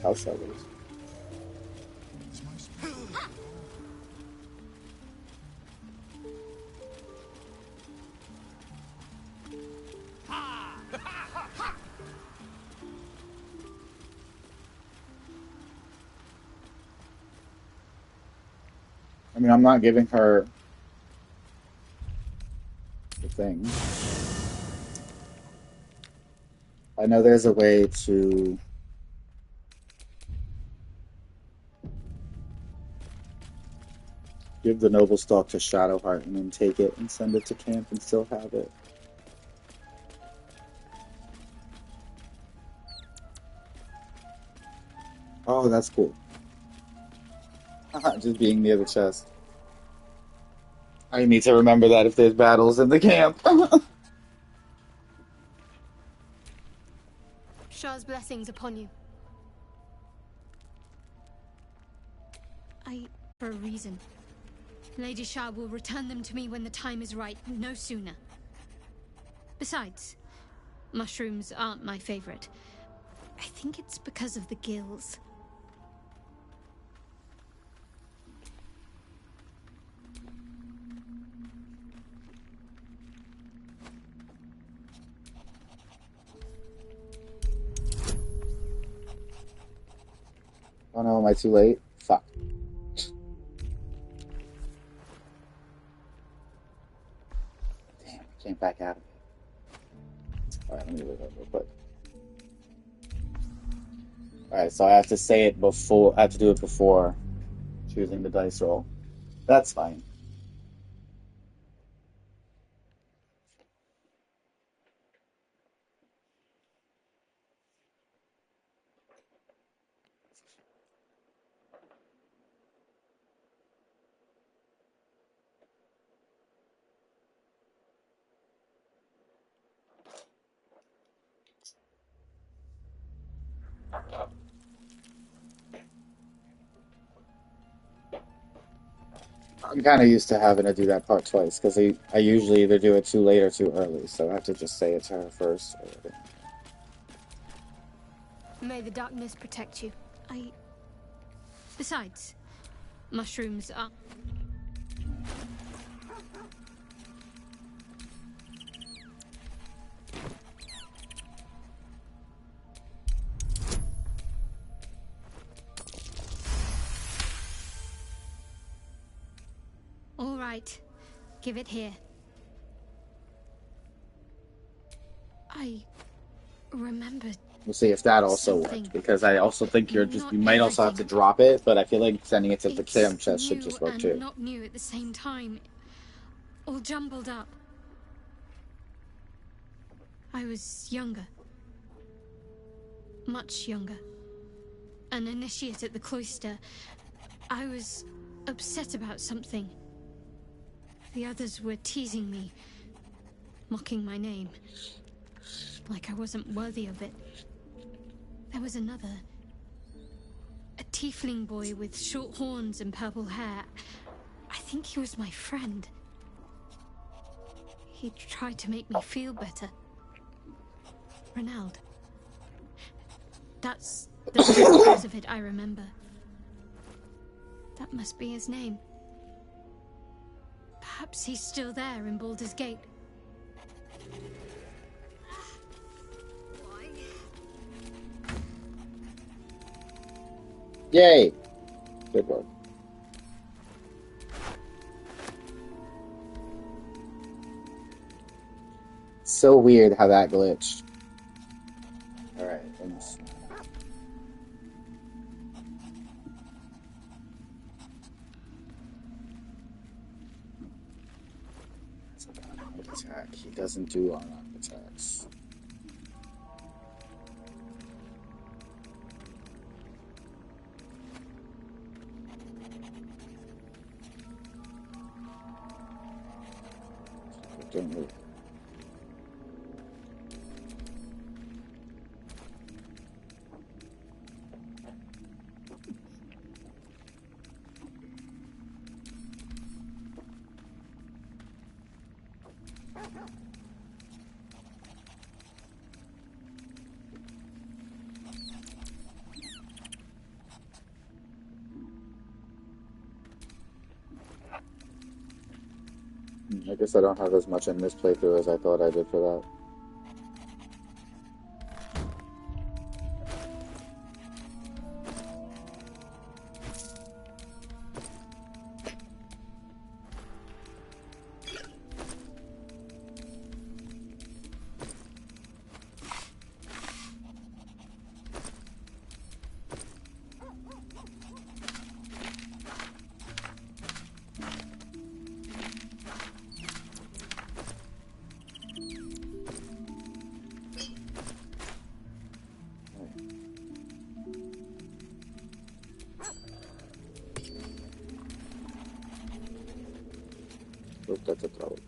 House that is. I mean, I'm not giving her the thing. I know there's a way to give the noble stalk to Shadowheart and then take it and send it to camp and still have it. Oh, that's cool. Just being near the chest. I need to remember that if there's battles in the camp. Shah's blessings upon you. For a reason. Lady Shah will return them to me when the time is right, no sooner. Besides, mushrooms aren't my favorite. I think it's because of the gills. Oh no, am I too late? Fuck. Damn, I can't back out of it. Alright, let me look up real quick. Alright, so I have to say it before, I have to do it before choosing the dice roll. That's fine. I'm kind of used to having to do that part twice because I usually either do it too late or too early, so I have to just say it to her first. May the darkness protect you. Besides, mushrooms are... All right, give it here. I remembered. We'll see if that also something. worked, because I also think you Not might also have to everything. drop it, but I feel like sending it to the It's cam chest should new just work and too. not new at the same time. All jumbled up. I was younger. Much younger. An initiate at the cloister. I was upset about something. The others were teasing me, mocking my name. Like I wasn't worthy of it. There was another. A tiefling boy with short horns and purple hair. I think he was my friend. He tried to make me feel better. Renald. That's the first part of it I remember. That must be his name. Perhaps he's still there in Baldur's Gate. Yay! Good work. So weird how that glitched. Alright, let's... Attack. He doesn't do unarmed attacks. Don't move. I guess I don't have as much in this playthrough as I thought I did for that. Oop, that's a problem.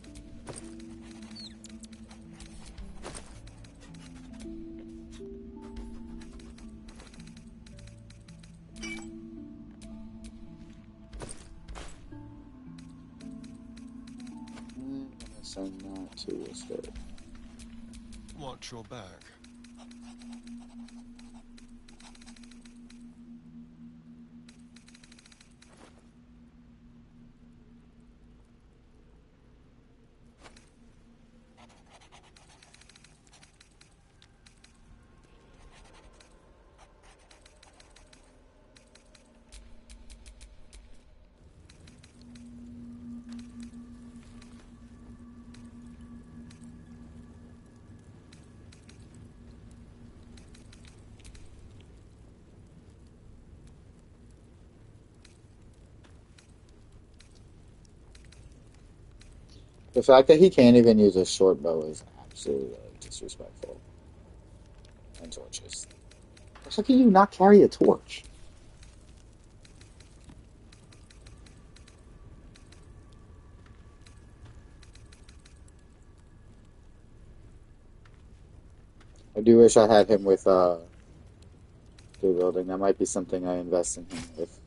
Unless I'm not too scared. Watch your back. The fact that he can't even use a short bow is absolutely disrespectful. And torches. How can you not carry a torch? I do wish I had him with blue building. That might be something I invest in him with.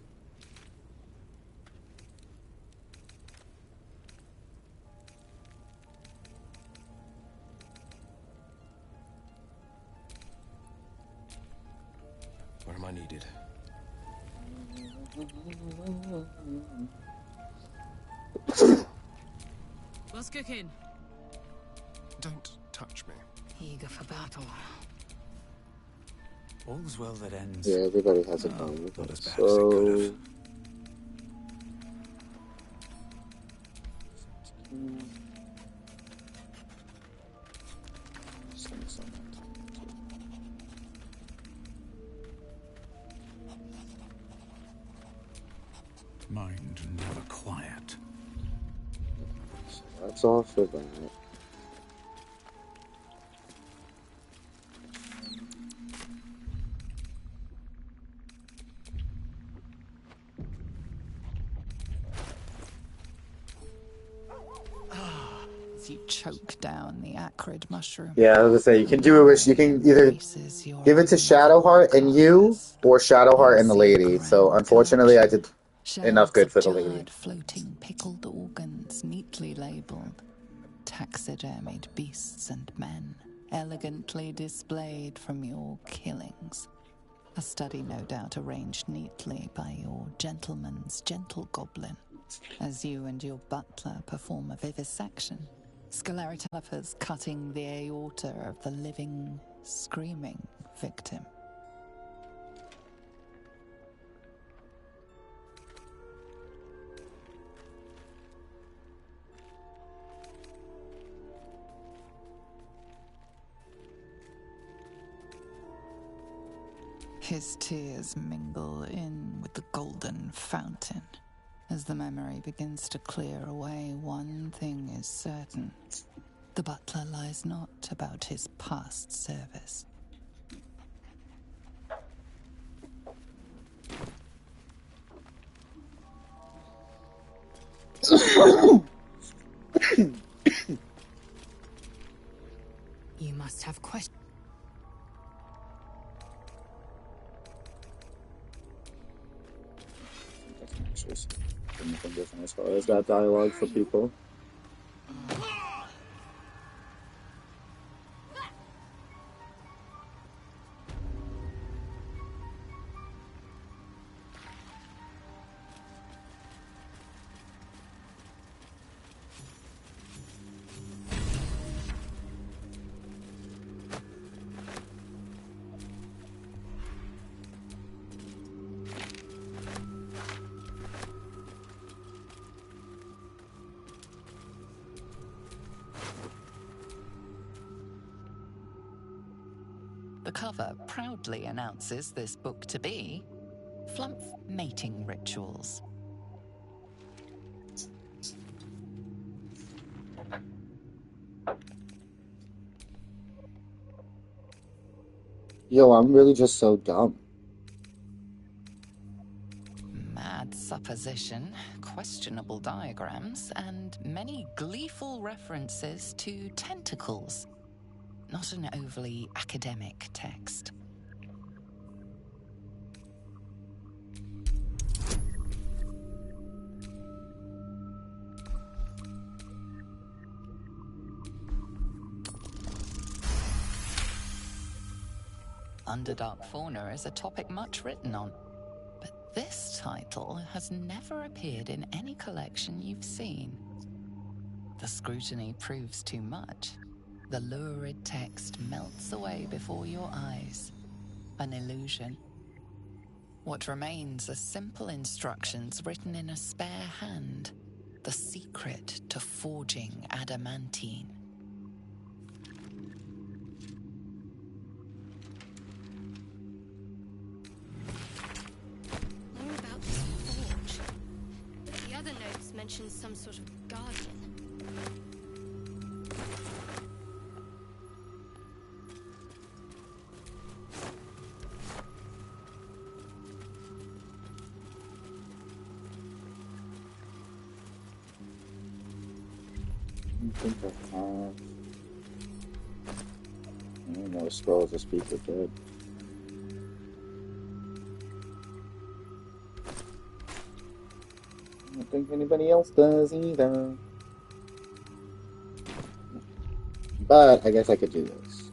I needed. What's cooking? Don't touch me. Eager for battle. All's well that ends. Yeah, everybody has a bow. Not as bad as it could have. Mind never quiet. So that's all for that. As you choke down the acrid mushroom. Yeah, I was gonna say, you can do it. You can either give it to Shadowheart and you, or Shadowheart and the lady. So unfortunately, I did enough good for the lady. Floating pickled organs, neatly labelled. Taxidermied beasts and men, elegantly displayed from your killings. A study no doubt arranged neatly by your gentleman's gentle goblin, as you and your butler perform a vivisection. Sclerotelephers cutting the aorta of the living, screaming victim. His tears mingle in with the golden fountain. As the memory begins to clear away, one thing is certain. The butler lies not about his past service. You must have questions. Anything different as far as that dialogue for people. The cover proudly announces this book to be Flumph Mating Rituals. Yo, I'm really just so dumb. Mad supposition, questionable diagrams, and many gleeful references to tentacles. Not an overly academic text. Underdark fauna is a topic much written on, but this title has never appeared in any collection you've seen. The scrutiny proves too much. The lurid text melts away before your eyes. An illusion. What remains are simple instructions written in a spare hand. The secret to forging adamantine. More about this forge. The other notes mention some sort of guardian. I think I have any more scrolls to speak with dead. I don't think anybody else does either. But I guess I could do this.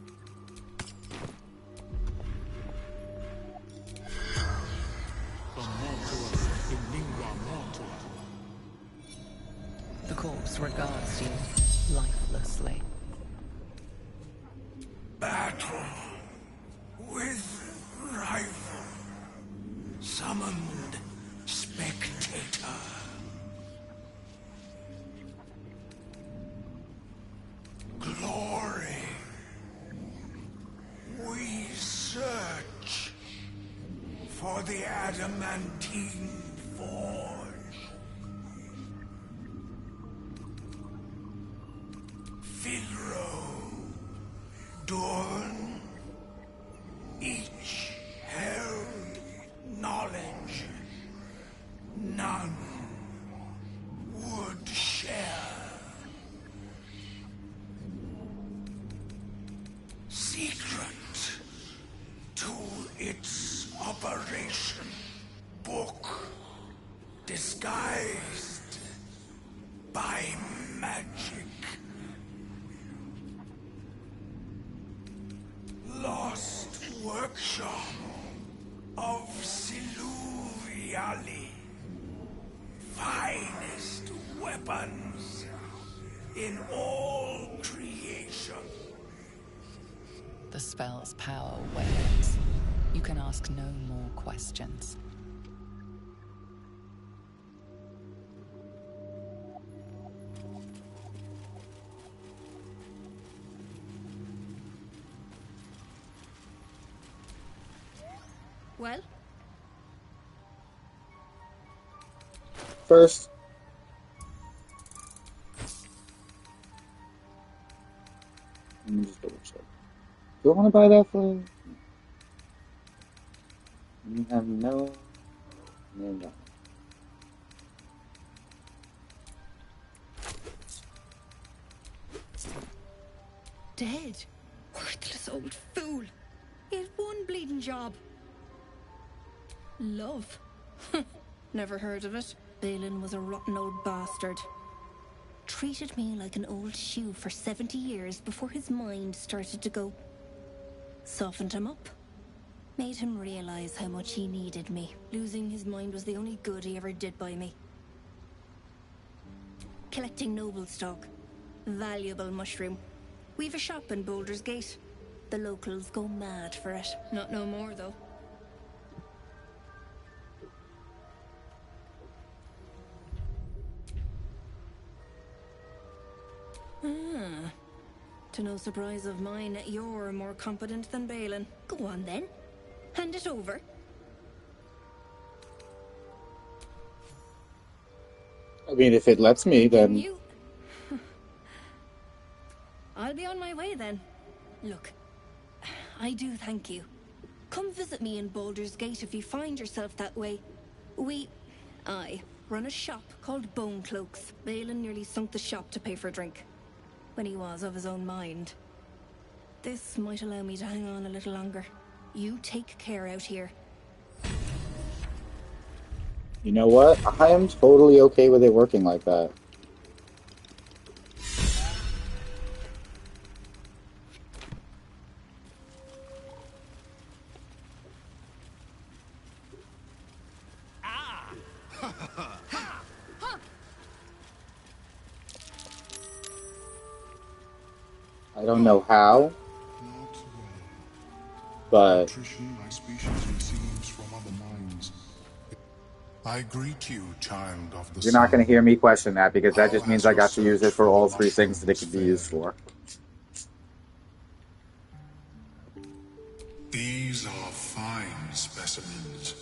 The corpse regards you lifelessly. Battle with rival. Summoned spectator. Glory. We search for the adamantine forge. Fidro. Dorn. Each held knowledge. None would share. Secret to its operation. Book disguised by magic. Lost workshop of Siluviali. Finest weapons in all creation. The spell's power wanes. You can ask no more questions. Well? First, let me just double check. Do I want to buy that flag? You have no. Dead? Worthless old fool. He had one bleeding job. Love? Never heard of it. Balin was a rotten old bastard. Treated me like an old shoe for 70 years before his mind started to go. Softened him up. Made him realize how much he needed me. Losing his mind was the only good he ever did by me. Collecting noble stock. Valuable mushroom. We've a shop in Baldur's Gate. The locals go mad for it. Not no more, though. Ah. To no surprise of mine, you're more competent than Balin. Go on, then. Hand it over. I mean, if it lets me, then. You... I'll be on my way, then. Look, I do thank you. Come visit me in Baldur's Gate if you find yourself that way. I run a shop called Bone Cloaks. Balin nearly sunk the shop to pay for a drink. When he was of his own mind. This might allow me to hang on a little longer. You take care out here. You know what? I am totally okay with it working like that. I don't know how, but My species receives from other minds. I greet you, child of the you're not going to hear me question that because that just How means has I your got to use it search for all the three things that it could be mushrooms used for. These are fine specimens.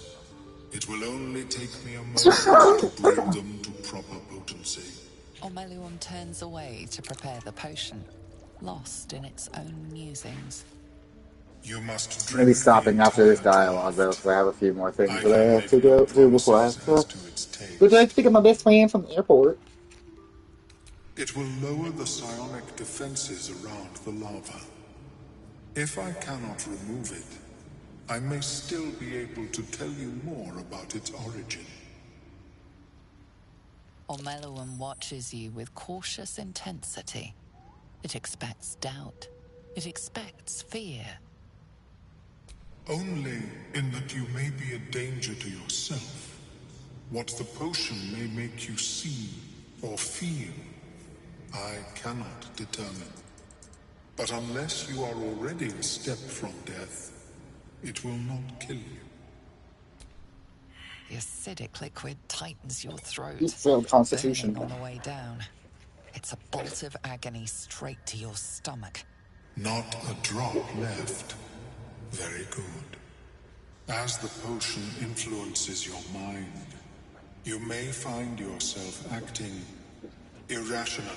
It will only take me a moment to bring them to proper potency. Ormelium turns away to prepare the potion, lost in its own musings. You must I'm going to be stopping after this dialogue, though, because I have a few more things that I have to go to before I have to. Would you like to pick up my best friend from the airport? It will lower the psionic defenses around the lava. If I cannot remove it, I may still be able to tell you more about its origin. Ormelium watches you with cautious intensity. It expects doubt. It expects fear. Only in that you may be a danger to yourself. What the potion may make you see or feel, I cannot determine. But unless you are already a step from death, it will not kill you. The acidic liquid tightens your You throat, failed burning Constitution. on the way down. It's a bolt of agony straight to your stomach. Not a drop left. Very good. As the potion influences your mind, you may find yourself acting irrationally.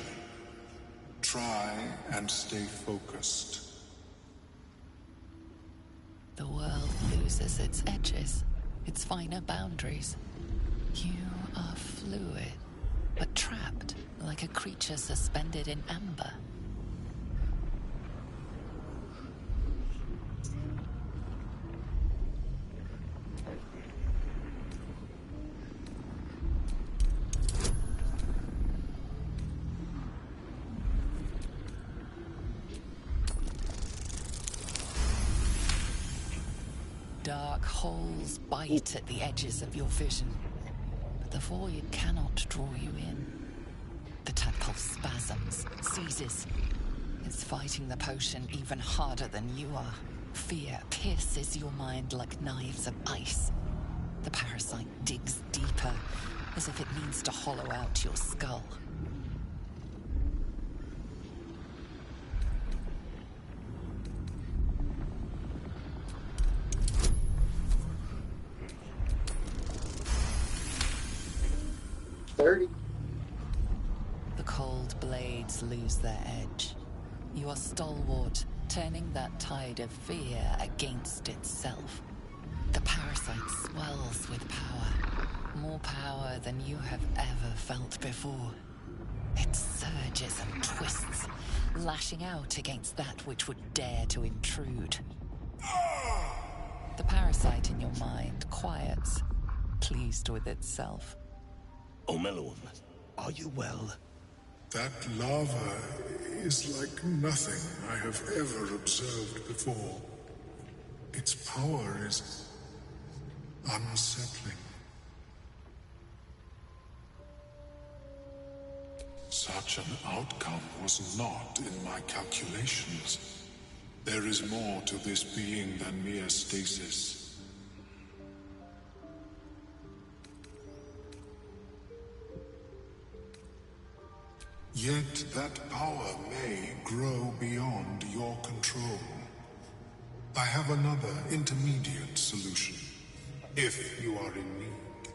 Try and stay focused. The world loses its edges, its finer boundaries. You are fluid, but trapped like a creature suspended in amber. Dark holes bite at the edges of your vision, but the void cannot draw you in. The tadpole spasms, seizes. It's fighting the potion even harder than you are. Fear pierces your mind like knives of ice. The parasite digs deeper, as if it needs to hollow out your skull. The cold blades lose their edge. You are stalwart, turning that tide of fear against itself. The parasite swells with power, more power than you have ever felt before. It surges and twists, lashing out against that which would dare to intrude. The parasite in your mind quiets, pleased with itself. Omelon, are you well? That lava is like nothing I have ever observed before. Its power is unsettling. Such an outcome was not in my calculations. There is more to this being than mere stasis. Yet that power may grow beyond your control. I have another intermediate solution, if you are in need.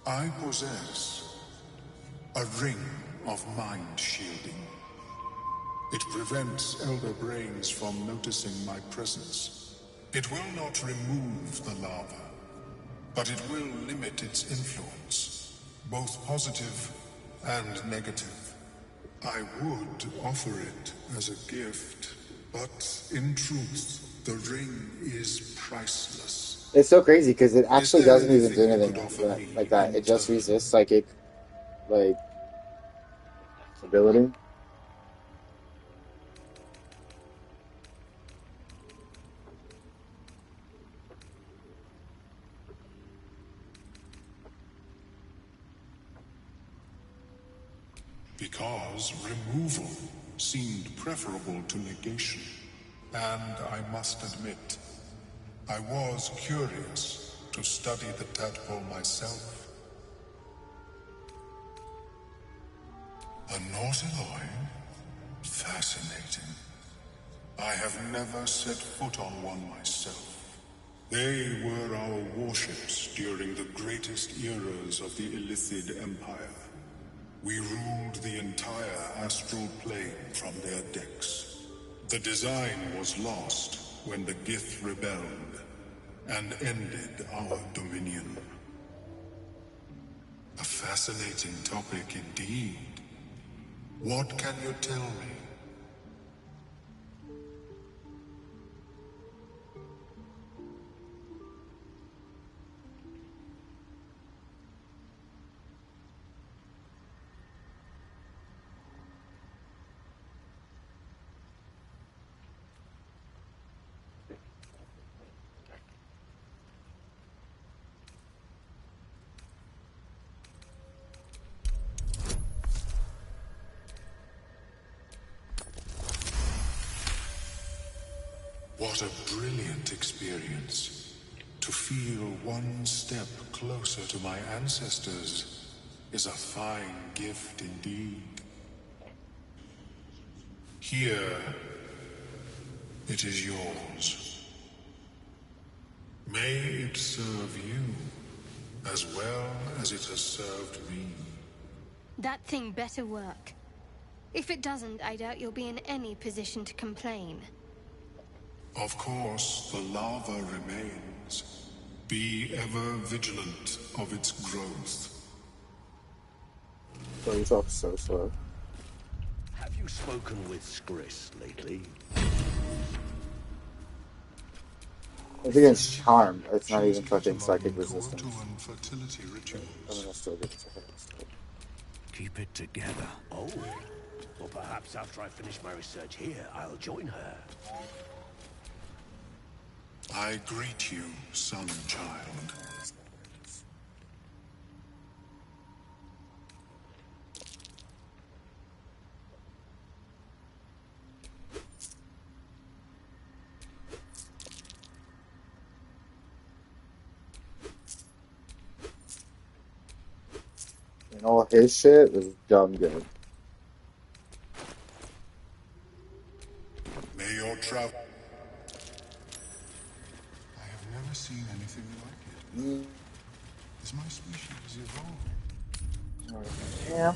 I possess a ring of mind shielding. It prevents elder brains from noticing my presence. It will not remove the lava, but it will limit its influence, both positive and negative. I would offer it as a gift, but in truth, the ring is priceless. It's so crazy because it actually there doesn't even do anything you anything could like offer that. me Like that. in It just turn? resists psychic, like, ability. Because removal seemed preferable to negation. And I must admit, I was curious to study the tadpole myself. A Nautiloid? Fascinating. I have never set foot on one myself. They were our warships during the greatest eras of the Illithid Empire. We ruled the entire astral plane from their decks. The design was lost when the Gith rebelled and ended our dominion. A fascinating topic indeed. What can you tell me? What a brilliant experience. To feel one step closer to my ancestors is a fine gift indeed. Here, it is yours. May it serve you as well as it has served me. That thing better work. If it doesn't, I doubt you'll be in any position to complain. Of course, the lava remains. Be ever vigilant of its growth. So you talk so slow. Have you spoken with Skris lately? I think it's charmed. It's not even fucking psychic resistance. Fertility rituals. I'm gonna still give it to her. Keep it together. Oh, well, perhaps after I finish my research here, I'll join her. I greet you, son child. And all his shit was dumb good. May your travel. I have never seen anything like it. Is my species evolving? Yeah.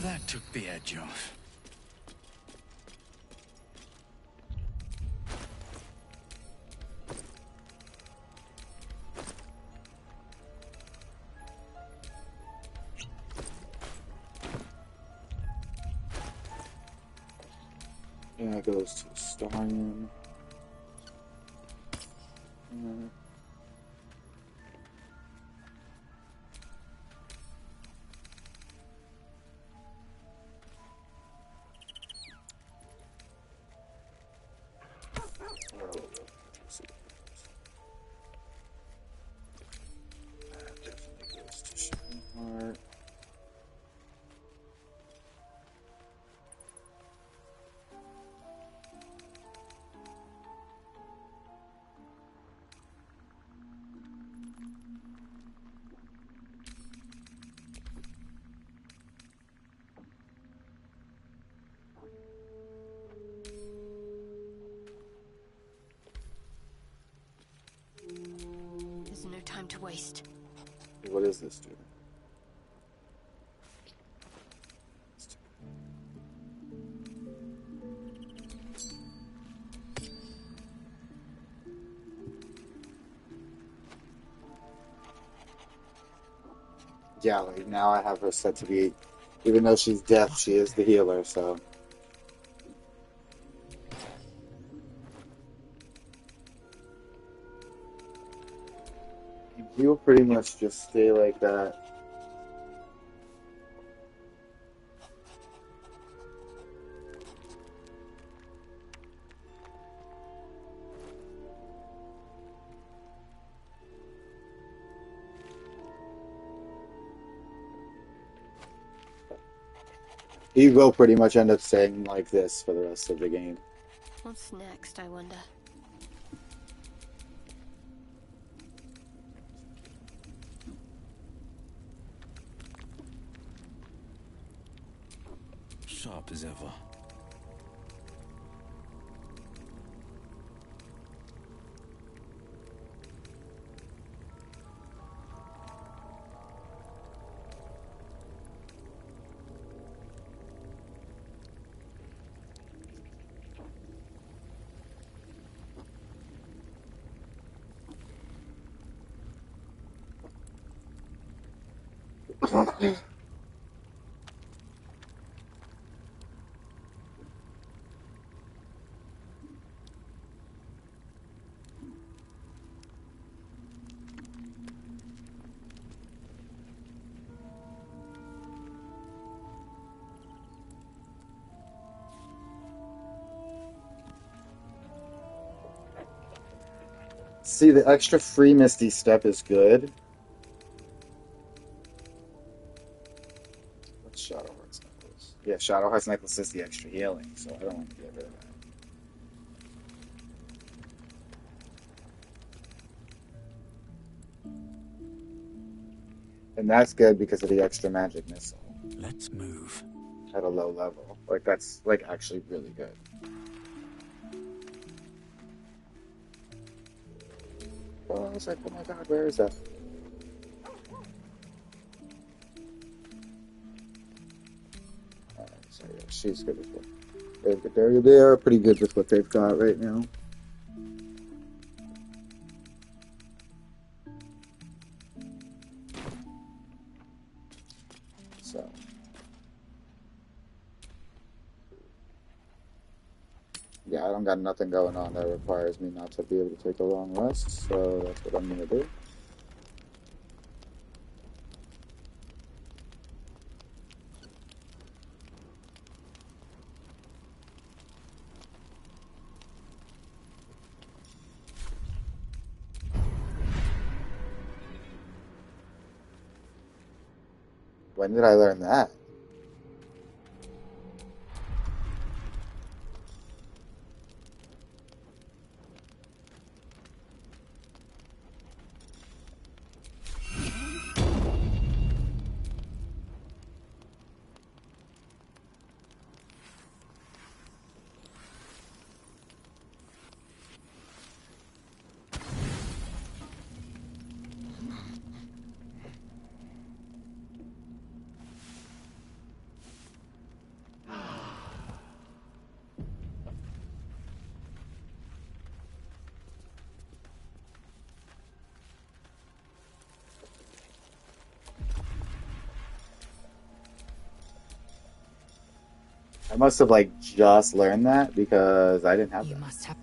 That took the edge off. And it goes to Starion. There's no time to waste. What is this, dude? Yeah, like now I have her set to be, even though she's deaf, she is the healer, so. He'll pretty much just stay like that. He will pretty much end up staying like this for the rest of the game. What's next, I wonder? Sharp as ever. See, the extra free Misty Step is good. Let's Shadow Heart's Necklace. Yeah, Shadow Heart's necklace is the extra healing, so I don't want to get rid of that. And that's good because of the extra magic missile. Let's move. At a low level. Like, that's, like, actually really good. Oh, I was like, oh my god, where is that? So yeah, she's good with what they're pretty good with what they've got right now. So yeah, I don't got nothing going on that requires me not to be able to take a long rest, so that's what I'm gonna do. When did I learn that? I must have like just learned that because I didn't have that. You must have.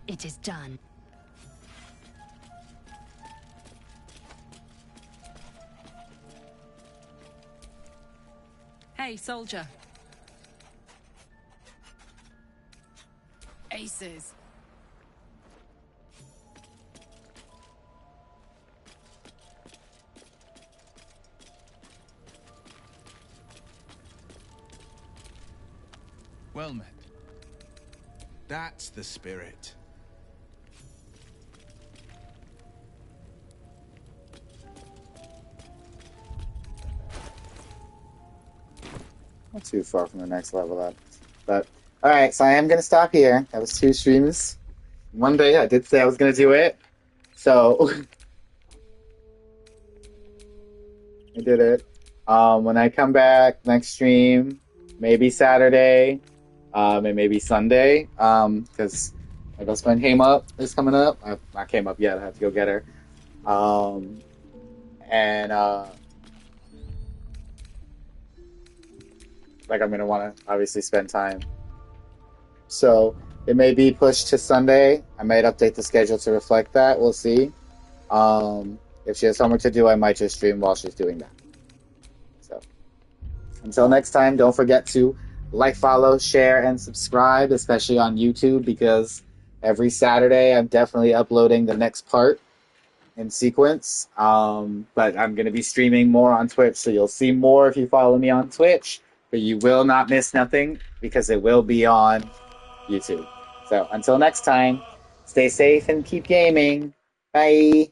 It is done. Hey, soldier. Aces. Well met. That's the spirit. Not too far from the next level up. But alright, so I am gonna stop here. That was 2 streams. One day I did say I was gonna do it. So I did it. When I come back next stream, maybe Saturday, and maybe Sunday, because my best friend came up is coming up. I came up yet. I have to go get her. And like I'm gonna want to obviously spend time. So it may be pushed to Sunday. I might update the schedule to reflect that. We'll see. If she has homework to do, I might just stream while she's doing that. So until next time, don't forget to like, follow, share, and subscribe, especially on YouTube, because every Saturday I'm definitely uploading the next part in sequence. But I'm going to be streaming more on Twitch, so you'll see more if you follow me on Twitch, but you will not miss nothing because it will be on YouTube. So until next time, stay safe and keep gaming. Bye.